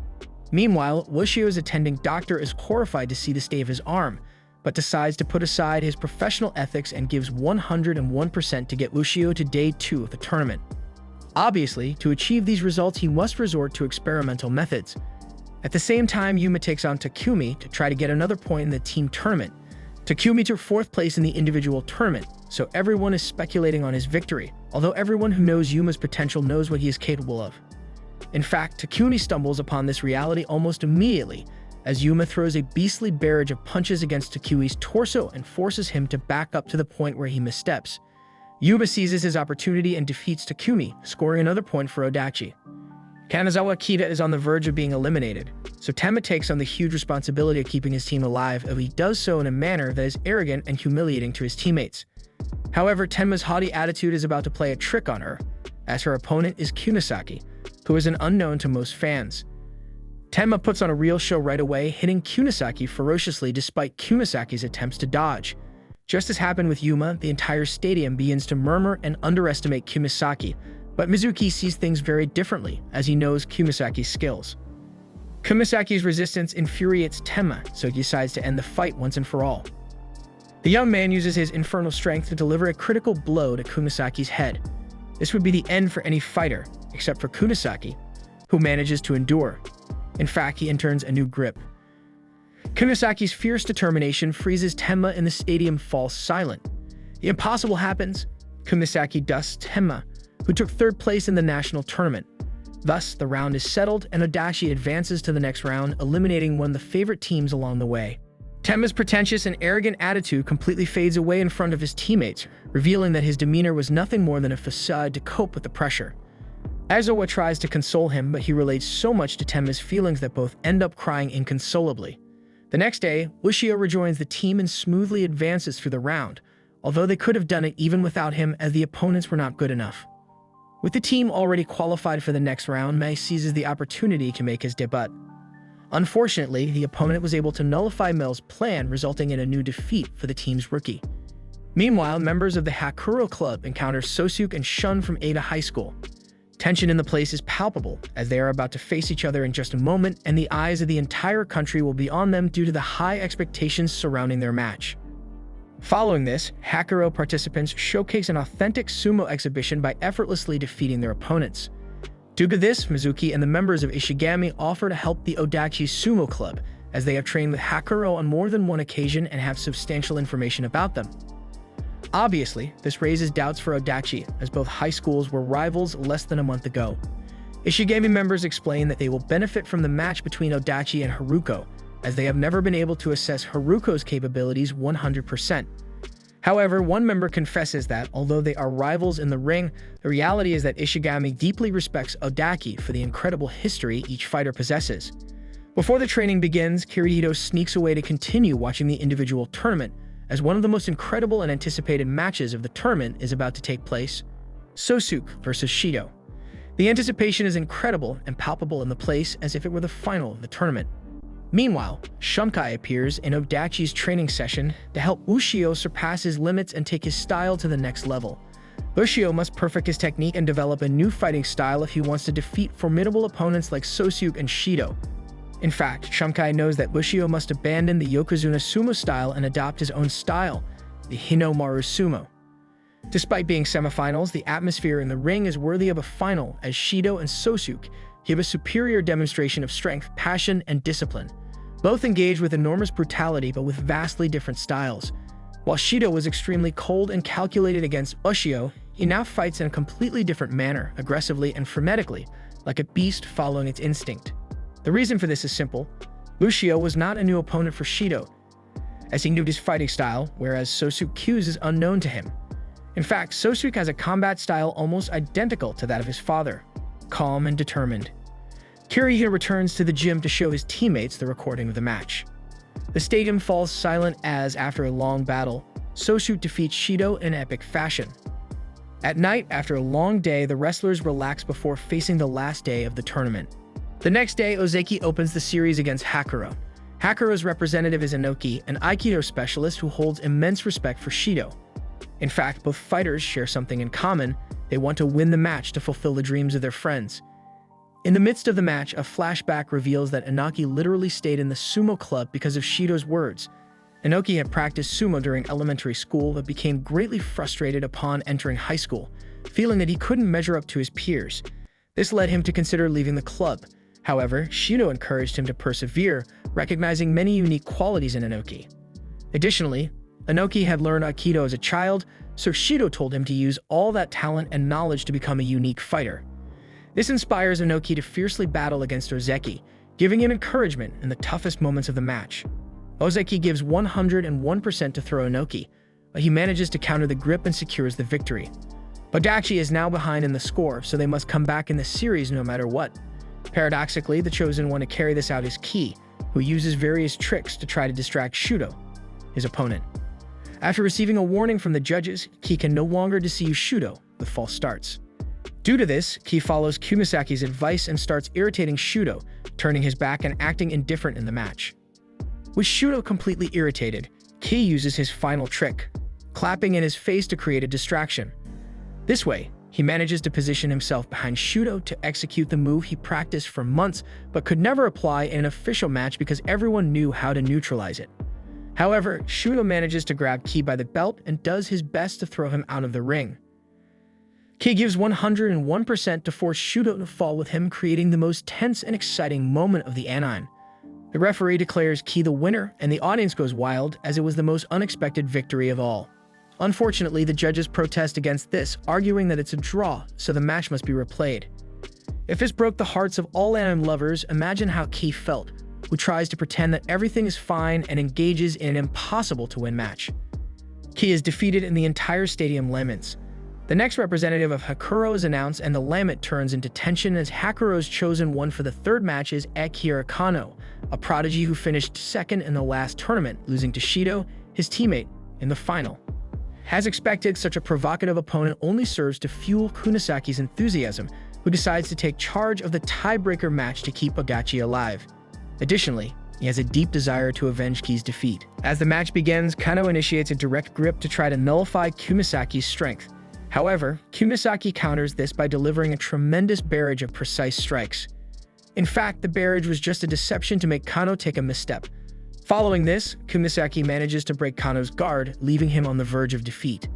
Meanwhile, Ushio's attending doctor is horrified to see the state of his arm, but decides to put aside his professional ethics and gives 101% to get Ushio to day 2 of the tournament. Obviously, to achieve these results, he must resort to experimental methods. At the same time, Yuma takes on Takumi to try to get another point in the team tournament. Takumi took 4th place in the individual tournament, so everyone is speculating on his victory, although everyone who knows Yuma's potential knows what he is capable of. In fact, Takumi stumbles upon this reality almost immediately, as Yuma throws a beastly barrage of punches against Takumi's torso and forces him to back up to the point where he missteps. Yuma seizes his opportunity and defeats Takumi, scoring another point for Odachi. Kanazawa Kita is on the verge of being eliminated, so Tenma takes on the huge responsibility of keeping his team alive, and he does so in a manner that is arrogant and humiliating to his teammates. However, Tenma's haughty attitude is about to play a trick on her, as her opponent is Kunisaki, who is an unknown to most fans. Tenma puts on a real show right away, hitting Kunisaki ferociously despite Kunisaki's attempts to dodge. Just as happened with Yuma, the entire stadium begins to murmur and underestimate Kunisaki, but Mizuki sees things very differently, as he knows Kumisaki's skills. Kumisaki's resistance infuriates Tenma, so he decides to end the fight once and for all. The young man uses his infernal strength to deliver a critical blow to Kumisaki's head. This would be the end for any fighter, except for Kunisaki, who manages to endure. In fact, he enters a new grip. Kumisaki's fierce determination freezes Tenma, and the stadium falls silent. The impossible happens. Kumisaki dusts Tenma, who took 3rd place in the national tournament. Thus, the round is settled, and Odachi advances to the next round, eliminating one of the favorite teams along the way. Tenma's pretentious and arrogant attitude completely fades away in front of his teammates, revealing that his demeanor was nothing more than a facade to cope with the pressure. Aizawa tries to console him, but he relates so much to Tenma's feelings that both end up crying inconsolably. The next day, Ushio rejoins the team and smoothly advances through the round, although they could have done it even without him, as the opponents were not good enough. With the team already qualified for the next round, Mei seizes the opportunity to make his debut. Unfortunately, the opponent was able to nullify Mel's plan, resulting in a new defeat for the team's rookie. Meanwhile, members of the Hakuro Club encounter Sosuke and Shun from Ada High School. Tension in the place is palpable, as they are about to face each other in just a moment, and the eyes of the entire country will be on them due to the high expectations surrounding their match. Following this, Hakuro participants showcase an authentic sumo exhibition by effortlessly defeating their opponents. Due to this, Mizuki and the members of Ishigami offer to help the Odachi Sumo Club, as they have trained with Hakuro on more than one occasion and have substantial information about them. Obviously, this raises doubts for Odachi, as both high schools were rivals less than a month ago. Ishigami members explain that they will benefit from the match between Odachi and Haruko, as they have never been able to assess Haruko's capabilities 100%. However, one member confesses that, although they are rivals in the ring, the reality is that Ishigami deeply respects Odachi for the incredible history each fighter possesses. Before the training begins, Kirihito sneaks away to continue watching the individual tournament, as one of the most incredible and anticipated matches of the tournament is about to take place: Sosuke versus Shido. The anticipation is incredible and palpable in the place, as if it were the final of the tournament. Meanwhile, Shumkai appears in Odachi's training session to help Ushio surpass his limits and take his style to the next level. Ushio must perfect his technique and develop a new fighting style if he wants to defeat formidable opponents like Sosuke and Shido. In fact, Shumkai knows that Ushio must abandon the yokozuna sumo style and adopt his own style, the Hinomaru sumo. Despite being semifinals, the atmosphere in the ring is worthy of a final, as Shido and Sosuke give a superior demonstration of strength, passion, and discipline. Both engage with enormous brutality but with vastly different styles. While Shido was extremely cold and calculated against Ushio, he now fights in a completely different manner, aggressively and frenetically, like a beast following its instinct. The reason for this is simple. Ushio was not a new opponent for Shido, as he knew his fighting style, whereas Sosuke Q's is unknown to him. In fact, Sosuke has a combat style almost identical to that of his father, calm and determined. Kirihito returns to the gym to show his teammates the recording of the match. The stadium falls silent as, after a long battle, Sosuke defeats Shido in epic fashion. At night, after a long day, the wrestlers relax before facing the last day of the tournament. The next day, Ozeki opens the series against Hakuro. Hakuro's representative is Inoki, an Aikido specialist who holds immense respect for Shido. In fact, both fighters share something in common: they want to win the match to fulfill the dreams of their friends. In the midst of the match, a flashback reveals that Inoki literally stayed in the sumo club because of Shido's words. Inoki had practiced sumo during elementary school but became greatly frustrated upon entering high school, feeling that he couldn't measure up to his peers. This led him to consider leaving the club. However, Shido encouraged him to persevere, recognizing many unique qualities in Inoki. Additionally, Inoki had learned Aikido as a child, so Shido told him to use all that talent and knowledge to become a unique fighter. This inspires Inoki to fiercely battle against Ozeki, giving him encouragement in the toughest moments of the match. Ozeki gives 101% to throw Inoki, but he manages to counter the grip and secures the victory. Odachi is now behind in the score, so they must come back in the series no matter what. Paradoxically, the chosen one to carry this out is Ki, who uses various tricks to try to distract Shido, his opponent. After receiving a warning from the judges, Ki can no longer deceive Shido with false starts. Due to this, Ki follows Kumasaki's advice and starts irritating Shido, turning his back and acting indifferent in the match. With Shido completely irritated, Ki uses his final trick, clapping in his face to create a distraction. This way, he manages to position himself behind Shido to execute the move he practiced for months but could never apply in an official match because everyone knew how to neutralize it. However, Shido manages to grab Ki by the belt and does his best to throw him out of the ring. Ki gives 101% to force Shido to fall with him, creating the most tense and exciting moment of the anime. The referee declares Ki the winner, and the audience goes wild as it was the most unexpected victory of all. Unfortunately, the judges protest against this, arguing that it's a draw, so the match must be replayed. If this broke the hearts of all anime lovers, imagine how Ki felt, who tries to pretend that everything is fine and engages in an impossible-to-win match. Ki is defeated and the entire stadium laments. The next representative of Hakuro is announced and the lament turns into tension as Hakuro's chosen one for the third match is Akira Kano, a prodigy who finished second in the last tournament, losing to Shido, his teammate, in the final. As expected, such a provocative opponent only serves to fuel Kumasaki's enthusiasm, who decides to take charge of the tiebreaker match to keep Odachi alive. Additionally, he has a deep desire to avenge Ki's defeat. As the match begins, Kano initiates a direct grip to try to nullify Kumasaki's strength. However, Kunisaki counters this by delivering a tremendous barrage of precise strikes. In fact, the barrage was just a deception to make Kano take a misstep. Following this, Kunisaki manages to break Kano's guard, leaving him on the verge of defeat.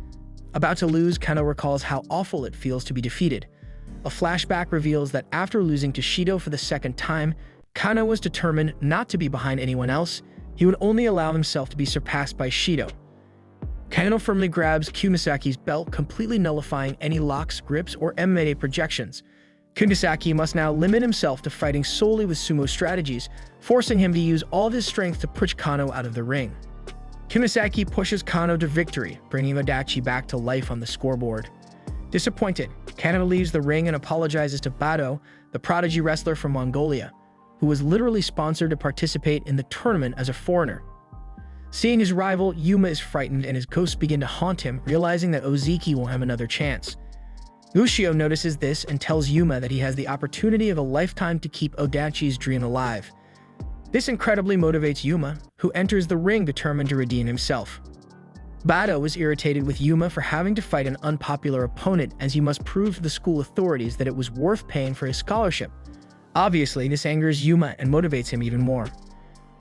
About to lose, Kano recalls how awful it feels to be defeated. A flashback reveals that after losing to Shido for the second time, Kano was determined not to be behind anyone else. He would only allow himself to be surpassed by Shido. Kano firmly grabs Kunisaki's belt, completely nullifying any locks, grips, or MMA projections. Kunisaki must now limit himself to fighting solely with sumo strategies, forcing him to use all of his strength to push Kano out of the ring. Kunisaki pushes Kano to victory, bringing Adachi back to life on the scoreboard. Disappointed, Kano leaves the ring and apologizes to Bado, the Prodigy wrestler from Mongolia, who was literally sponsored to participate in the tournament as a foreigner. Seeing his rival, Yuma is frightened and his ghosts begin to haunt him, realizing that Ozeki won't have another chance. Lucio notices this and tells Yuma that he has the opportunity of a lifetime to keep Odachi's dream alive. This incredibly motivates Yuma, who enters the ring determined to redeem himself. Bado is irritated with Yuma for having to fight an unpopular opponent, as he must prove to the school authorities that it was worth paying for his scholarship. Obviously, this angers Yuma and motivates him even more.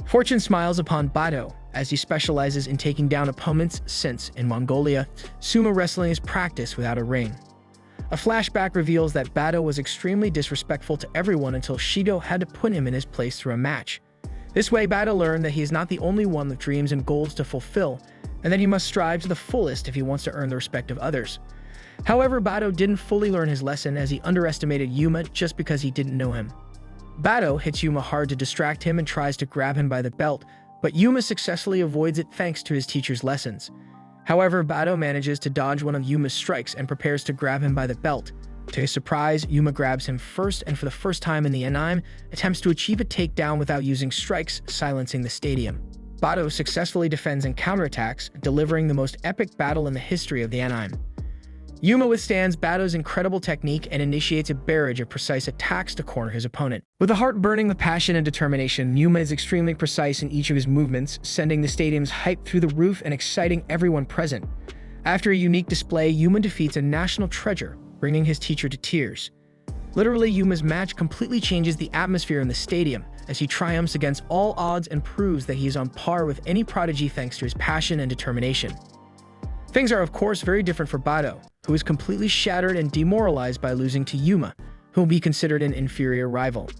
Fortune smiles upon Bado, as he specializes in taking down opponents since, in Mongolia, sumo wrestling is practiced without a ring. A flashback reveals that Bado was extremely disrespectful to everyone until Shido had to put him in his place through a match. This way, Bado learned that he is not the only one with dreams and goals to fulfill, and that he must strive to the fullest if he wants to earn the respect of others. However, Bado didn't fully learn his lesson, as he underestimated Yuma just because he didn't know him. Bado hits Yuma hard to distract him and tries to grab him by the belt, but Yuma successfully avoids it thanks to his teacher's lessons. However, Bado manages to dodge one of Yuma's strikes and prepares to grab him by the belt. To his surprise, Yuma grabs him first and for the first time in the anime, attempts to achieve a takedown without using strikes, silencing the stadium. Bado successfully defends and counterattacks, delivering the most epic battle in the history of the anime. Yuma withstands Bado's incredible technique and initiates a barrage of precise attacks to corner his opponent. With a heart burning with passion and determination, Yuma is extremely precise in each of his movements, sending the stadium's hype through the roof and exciting everyone present. After a unique display, Yuma defeats a national treasure, bringing his teacher to tears. Literally, Yuma's match completely changes the atmosphere in the stadium, as he triumphs against all odds and proves that he is on par with any prodigy thanks to his passion and determination. Things are of course very different for Bado, who is completely shattered and demoralized by losing to Yuma, who will be considered an inferior rival.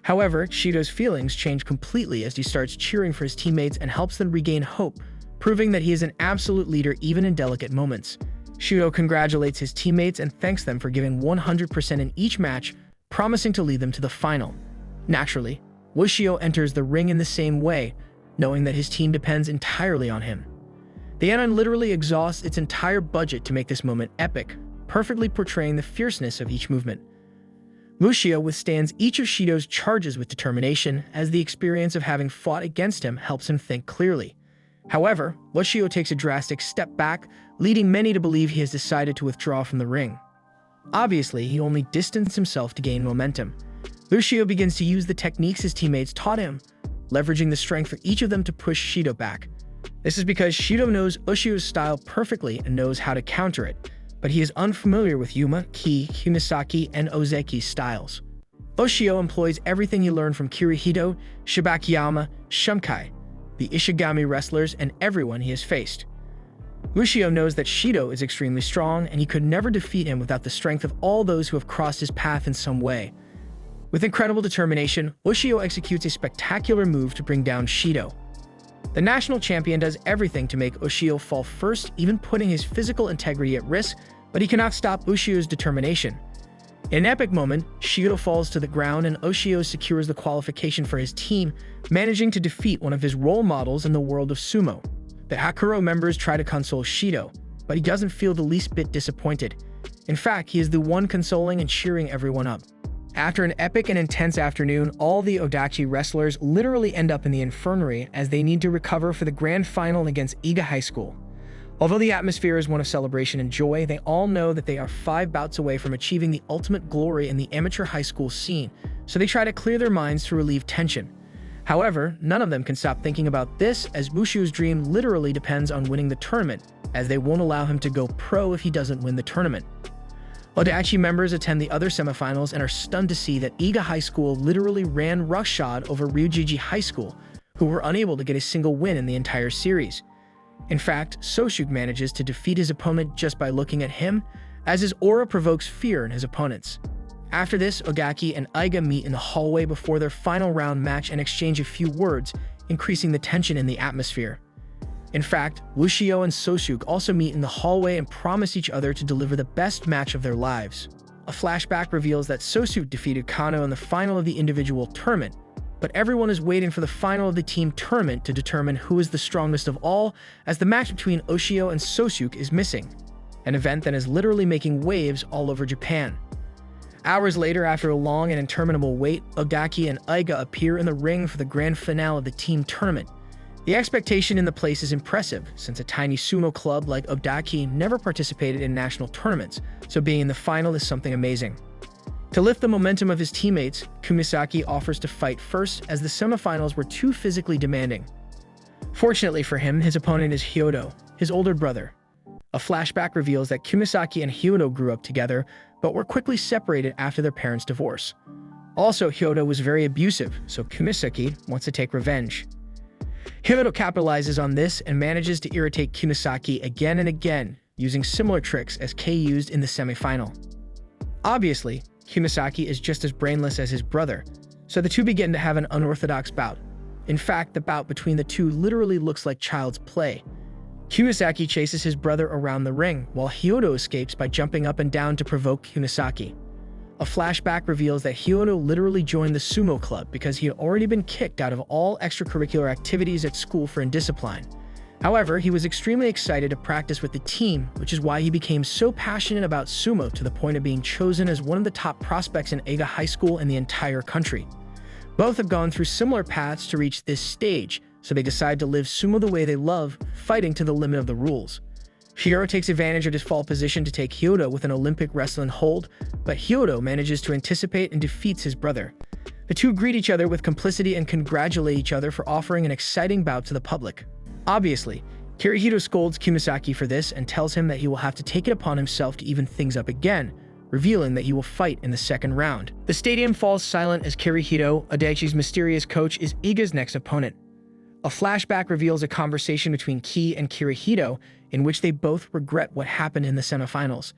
However, Shido's feelings change completely as he starts cheering for his teammates and helps them regain hope, proving that he is an absolute leader even in delicate moments. Shido congratulates his teammates and thanks them for giving 100% in each match, promising to lead them to the final. Naturally, Lucio enters the ring in the same way, knowing that his team depends entirely on him. The anime literally exhausts its entire budget to make this moment epic, perfectly portraying the fierceness of each movement. Lucio withstands each of Shido's charges with determination, as the experience of having fought against him helps him think clearly. However, Lucio takes a drastic step back, leading many to believe he has decided to withdraw from the ring. Obviously, he only distanced himself to gain momentum. Lucio begins to use the techniques his teammates taught him, leveraging the strength for each of them to push Shido back. This is because Shido knows Lucio's style perfectly and knows how to counter it, but he is unfamiliar with Yuma, Ki, Kunisaki, and Ozeki's styles. Lucio employs everything he learned from Kirihito, Shibakiyama, Shumkai, the Ishigami wrestlers, and everyone he has faced. Lucio knows that Shido is extremely strong, and he could never defeat him without the strength of all those who have crossed his path in some way. With incredible determination, Lucio executes a spectacular move to bring down Shido. The national champion does everything to make Lucio fall first, even putting his physical integrity at risk, but he cannot stop Lucio's determination. In an epic moment, Shido falls to the ground and Lucio secures the qualification for his team, managing to defeat one of his role models in the world of sumo. The Hakuro members try to console Shido, but he doesn't feel the least bit disappointed. In fact, he is the one consoling and cheering everyone up. After an epic and intense afternoon, all the Odachi wrestlers literally end up in the infirmary as they need to recover for the grand final against Iga High School. Although the atmosphere is one of celebration and joy, they all know that they are 5 bouts away from achieving the ultimate glory in the amateur high school scene, so they try to clear their minds to relieve tension. However, none of them can stop thinking about this, as Lucio's dream literally depends on winning the tournament, as they won't allow him to go pro if he doesn't win the tournament. Adachi members attend the other semifinals and are stunned to see that Iga High School literally ran roughshod over Ryujiji High School, who were unable to get a single win in the entire series. In fact, Soshuk manages to defeat his opponent just by looking at him, as his aura provokes fear in his opponents. After this, Ogaki and Iga meet in the hallway before their final round match and exchange a few words, increasing the tension in the atmosphere. In fact, Lucio and Soshuk also meet in the hallway and promise each other to deliver the best match of their lives. A flashback reveals that Soshuk defeated Kano in the final of the individual tournament, but everyone is waiting for the final of the team tournament to determine who is the strongest of all, as the match between Oshio and Soshuk is missing, an event that is literally making waves all over Japan. Hours later, after a long and interminable wait, Ogaki and Iga appear in the ring for the grand finale of the team tournament. The expectation in the place is impressive, since a tiny sumo club like Ogaki never participated in national tournaments, so being in the final is something amazing. To lift the momentum of his teammates, Kumisaki offers to fight first, as the semifinals were too physically demanding. Fortunately for him, his opponent is Hyodo, his older brother. A flashback reveals that Kumisaki and Hyodo grew up together, but were quickly separated after their parents' divorce. Also, Hyodo was very abusive, so Kumisaki wants to take revenge. Hyodo capitalizes on this and manages to irritate Kumisaki again and again, using similar tricks as Kei used in the semifinal. Obviously, Kumisaki is just as brainless as his brother, so the two begin to have an unorthodox bout. In fact, the bout between the two literally looks like child's play. Kumisaki chases his brother around the ring, while Hyodo escapes by jumping up and down to provoke Kumisaki. A flashback reveals that Hyodo literally joined the sumo club because he had already been kicked out of all extracurricular activities at school for indiscipline. However, he was extremely excited to practice with the team, which is why he became so passionate about sumo to the point of being chosen as one of the top prospects in Eiga High School in the entire country. Both have gone through similar paths to reach this stage, so they decide to live sumo the way they love, fighting to the limit of the rules. Shigoro takes advantage of his fall position to take Hyodo with an Olympic wrestling hold, but Hyodo manages to anticipate and defeats his brother. The two greet each other with complicity and congratulate each other for offering an exciting bout to the public. Obviously, Kirihito scolds Kumisaki for this and tells him that he will have to take it upon himself to even things up again, revealing that he will fight in the second round. The stadium falls silent as Kirihito, Adachi's mysterious coach, is Iga's next opponent. A flashback reveals a conversation between Ki and Kirihito in which they both regret what happened in the semifinals.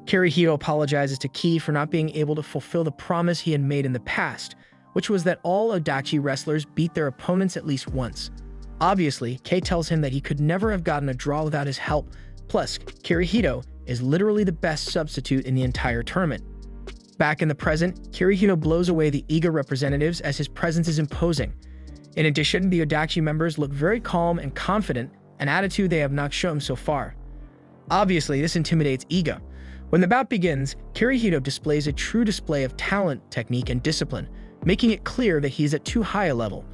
Kirihito apologizes to Ki for not being able to fulfill the promise he had made in the past, which was that all Adachi wrestlers beat their opponents at least once. Obviously, Kei tells him that he could never have gotten a draw without his help, plus Kirihito is literally the best substitute in the entire tournament. Back in the present, Kirihito blows away the Iga representatives as his presence is imposing. In addition, the Adachi members look very calm and confident, an attitude they have not shown so far. Obviously, this intimidates Iga. When the bout begins, Kirihito displays a true display of talent, technique, and discipline, making it clear that he is at too high a level.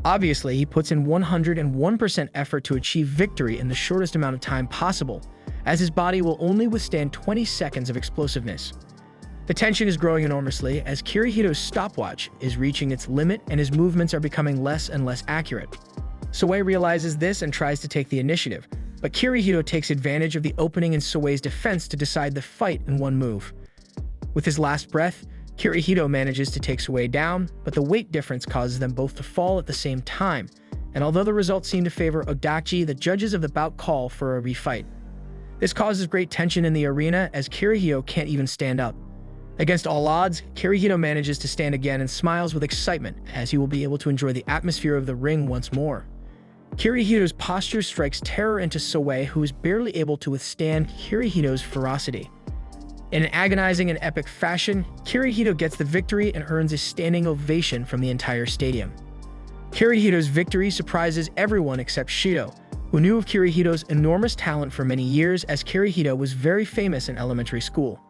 Obviously, he puts in 101% effort to achieve victory in the shortest amount of time possible, as his body will only withstand 20 seconds of explosiveness. The tension is growing enormously as Kirihito's stopwatch is reaching its limit and his movements are becoming less and less accurate. Soei realizes this and tries to take the initiative, but Kirihito takes advantage of the opening in Soei's defense to decide the fight in one move. With his last breath, Kirihito manages to take Soei down, but the weight difference causes them both to fall at the same time, and although the results seem to favor Adachi, the judges of the bout call for a refight. This causes great tension in the arena as Kirihito can't even stand up. Against all odds, Kirihito manages to stand again and smiles with excitement as he will be able to enjoy the atmosphere of the ring once more. Kirihito's posture strikes terror into Soei, who is barely able to withstand Kirihito's ferocity. In an agonizing and epic fashion, Kirihito gets the victory and earns a standing ovation from the entire stadium. Kirihito's victory surprises everyone except Shido, who knew of Kirihito's enormous talent for many years as Kirihito was very famous in elementary school.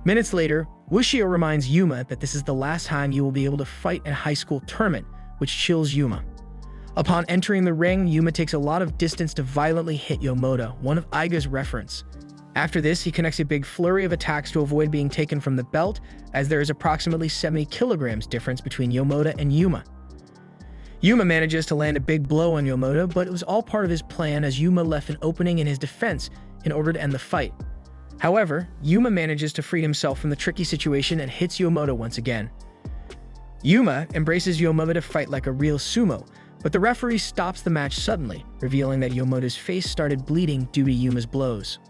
Minutes later, Wushio reminds Yuma that this is the last time you will be able to fight in a high school tournament, which chills Yuma. Upon entering the ring, Yuma takes a lot of distance to violently hit Yomoda, one of Aiga's reference. After this, he connects a big flurry of attacks to avoid being taken from the belt, as there is approximately 70 kilograms difference between Yomoda and Yuma. Yuma manages to land a big blow on Yomoto, but it was all part of his plan as Yuma left an opening in his defense in order to end the fight. However, Yuma manages to free himself from the tricky situation and hits Yomoto once again. Yuma embraces Yomoto to fight like a real sumo, but the referee stops the match suddenly, revealing that Yomoto's face started bleeding due to Yuma's blows.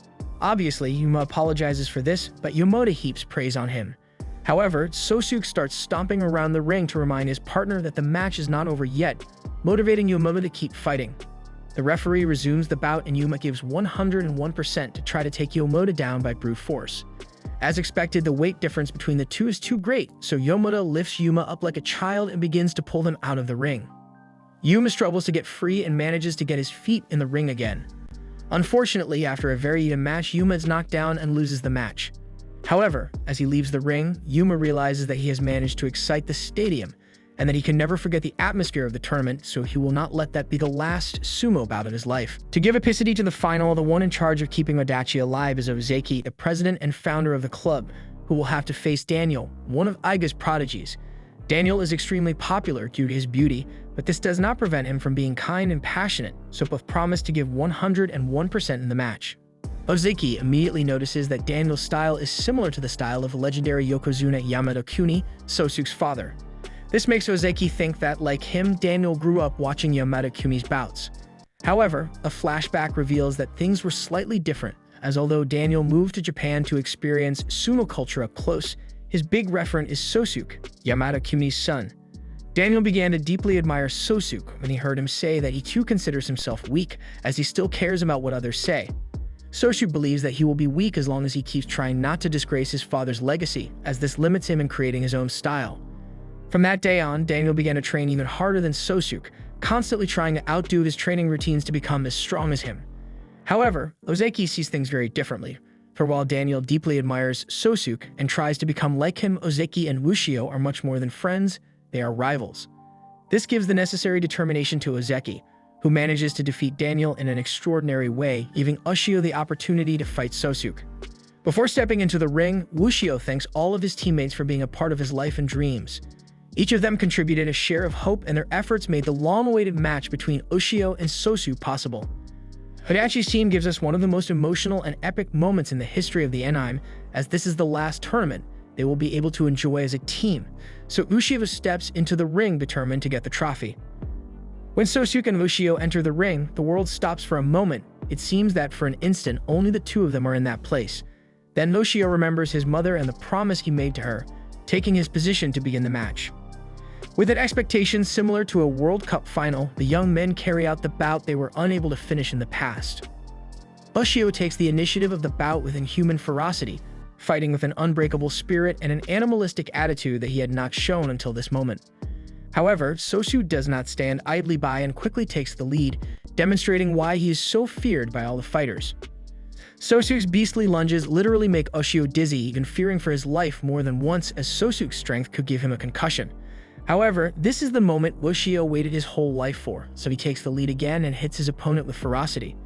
Obviously, Yuma apologizes for this, but Yomoto heaps praise on him. However, Sosuke starts stomping around the ring to remind his partner that the match is not over yet, motivating Yomoto to keep fighting. The referee resumes the bout and Yuma gives 101% to try to take Yomoto down by brute force. As expected, the weight difference between the two is too great, so Yomoto lifts Yuma up like a child and begins to pull them out of the ring. Yuma struggles to get free and manages to get his feet in the ring again. Unfortunately, after a very even match, Yuma is knocked down and loses the match. However, as he leaves the ring, Yuma realizes that he has managed to excite the stadium and that he can never forget the atmosphere of the tournament, so he will not let that be the last sumo bout of his life. To give epicity to the final, the one in charge of keeping Odachi alive is Ozeki, the president and founder of the club, who will have to face Daniel, one of Aiga's prodigies. Daniel is extremely popular due to his beauty, but this does not prevent him from being kind and passionate, so both promise to give 101% in the match. Ozeki immediately notices that Daniel's style is similar to the style of legendary yokozuna Yamada Kuni, Sosuke's father. This makes Ozeki think that, like him, Daniel grew up watching Yamada Kuni's bouts. However, a flashback reveals that things were slightly different, as although Daniel moved to Japan to experience sumo culture up close, his big referent is Sosuke, Yamada Kuni's son. Daniel began to deeply admire Sosuke when he heard him say that he too considers himself weak, as he still cares about what others say. Sosuke believes that he will be weak as long as he keeps trying not to disgrace his father's legacy, as this limits him in creating his own style. From that day on, Daniel began to train even harder than Sosuke, constantly trying to outdo his training routines to become as strong as him. However, Ozeki sees things very differently, for while Daniel deeply admires Sosuke and tries to become like him, Ozeki and Ushio are much more than friends, they are rivals. This gives the necessary determination to Ozeki, who manages to defeat Daniel in an extraordinary way, giving Ushio the opportunity to fight Sosuke. Before stepping into the ring, Ushio thanks all of his teammates for being a part of his life and dreams. Each of them contributed a share of hope, and their efforts made the long-awaited match between Ushio and Sosuke possible. Odachi's team gives us one of the most emotional and epic moments in the history of the anime, as this is the last tournament they will be able to enjoy as a team, so Ushio steps into the ring determined to get the trophy. When Sosuke and Ushio enter the ring, the world stops for a moment. It seems that for an instant, only the two of them are in that place. Then Ushio remembers his mother and the promise he made to her, taking his position to begin the match. With an expectation similar to a World Cup final, the young men carry out the bout they were unable to finish in the past. Ushio takes the initiative of the bout with inhuman ferocity, fighting with an unbreakable spirit and an animalistic attitude that he had not shown until this moment. However, Sosuke does not stand idly by and quickly takes the lead, demonstrating why he is so feared by all the fighters. Sosuke's beastly lunges literally make Ushio dizzy, even fearing for his life more than once, as Sosuke's strength could give him a concussion. However, this is the moment Ushio waited his whole life for, so he takes the lead again and hits his opponent with ferocity.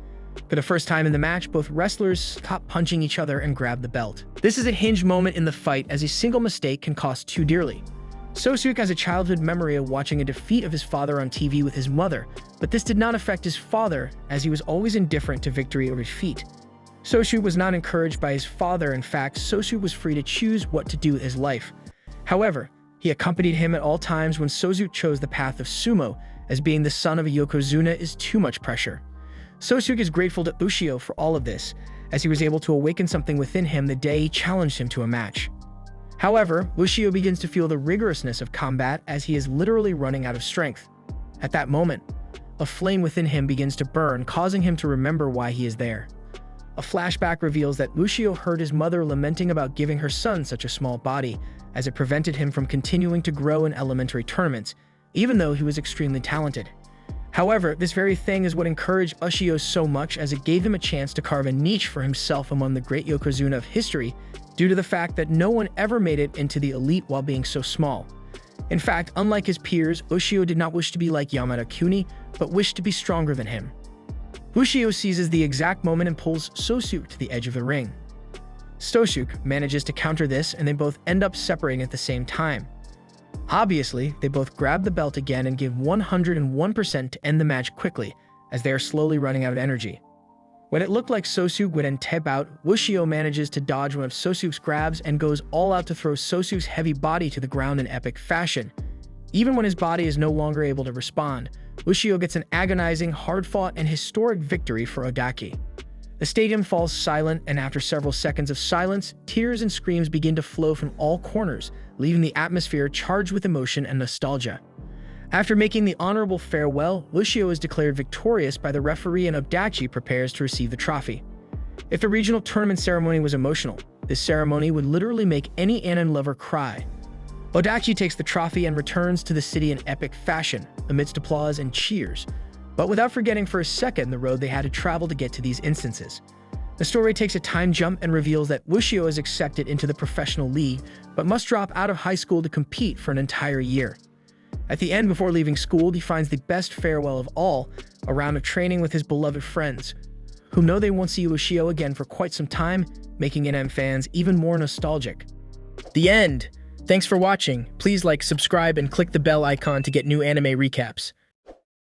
For the first time in the match, both wrestlers stop punching each other and grab the belt. This is a hinge moment in the fight, as a single mistake can cost too dearly. Sosuke has a childhood memory of watching a defeat of his father on TV with his mother, but this did not affect his father, as he was always indifferent to victory or defeat. Sosuke was not encouraged by his father. In fact, Sosuke was free to choose what to do with his life. However, he accompanied him at all times when Sosuke chose the path of sumo, as being the son of a yokozuna is too much pressure. Sosuke is grateful to Ushio for all of this, as he was able to awaken something within him the day he challenged him to a match. However, Ushio begins to feel the rigorousness of combat as he is literally running out of strength. At that moment, a flame within him begins to burn, causing him to remember why he is there. A flashback reveals that Ushio heard his mother lamenting about giving her son such a small body, as it prevented him from continuing to grow in elementary tournaments, even though he was extremely talented. However, this very thing is what encouraged Ushio so much, as it gave him a chance to carve a niche for himself among the great yokozuna of history, due to the fact that no one ever made it into the elite while being so small. In fact, unlike his peers, Ushio did not wish to be like Yamada Kuni, but wished to be stronger than him. Ushio seizes the exact moment and pulls Sosuke to the edge of the ring. Sosuke manages to counter this, and they both end up separating at the same time. Obviously, they both grab the belt again and give 101% to end the match quickly, as they are slowly running out of energy. When it looked like Sosuk would end tap out, Wushio manages to dodge one of Sosuk's grabs and goes all out to throw Sosuk's heavy body to the ground in epic fashion. Even when his body is no longer able to respond, Wushio gets an agonizing, hard-fought, and historic victory for Odaki. The stadium falls silent, and after several seconds of silence, tears and screams begin to flow from all corners, leaving the atmosphere charged with emotion and nostalgia. After making the honorable farewell, Wushio is declared victorious by the referee and Odachi prepares to receive the trophy. If the regional tournament ceremony was emotional, this ceremony would literally make any Anin lover cry. Odachi takes the trophy and returns to the city in epic fashion, amidst applause and cheers, but without forgetting for a second the road they had to travel to get to these instances. The story takes a time jump and reveals that Wushio is accepted into the professional league, but must drop out of high school to compete for an entire year. At the end, before leaving school, he finds the best farewell of all, a round of training with his beloved friends, who know they won't see Wushio again for quite some time, making NM fans even more nostalgic. The end! Thanks for watching. Please like, subscribe, and click the bell icon to get new anime recaps.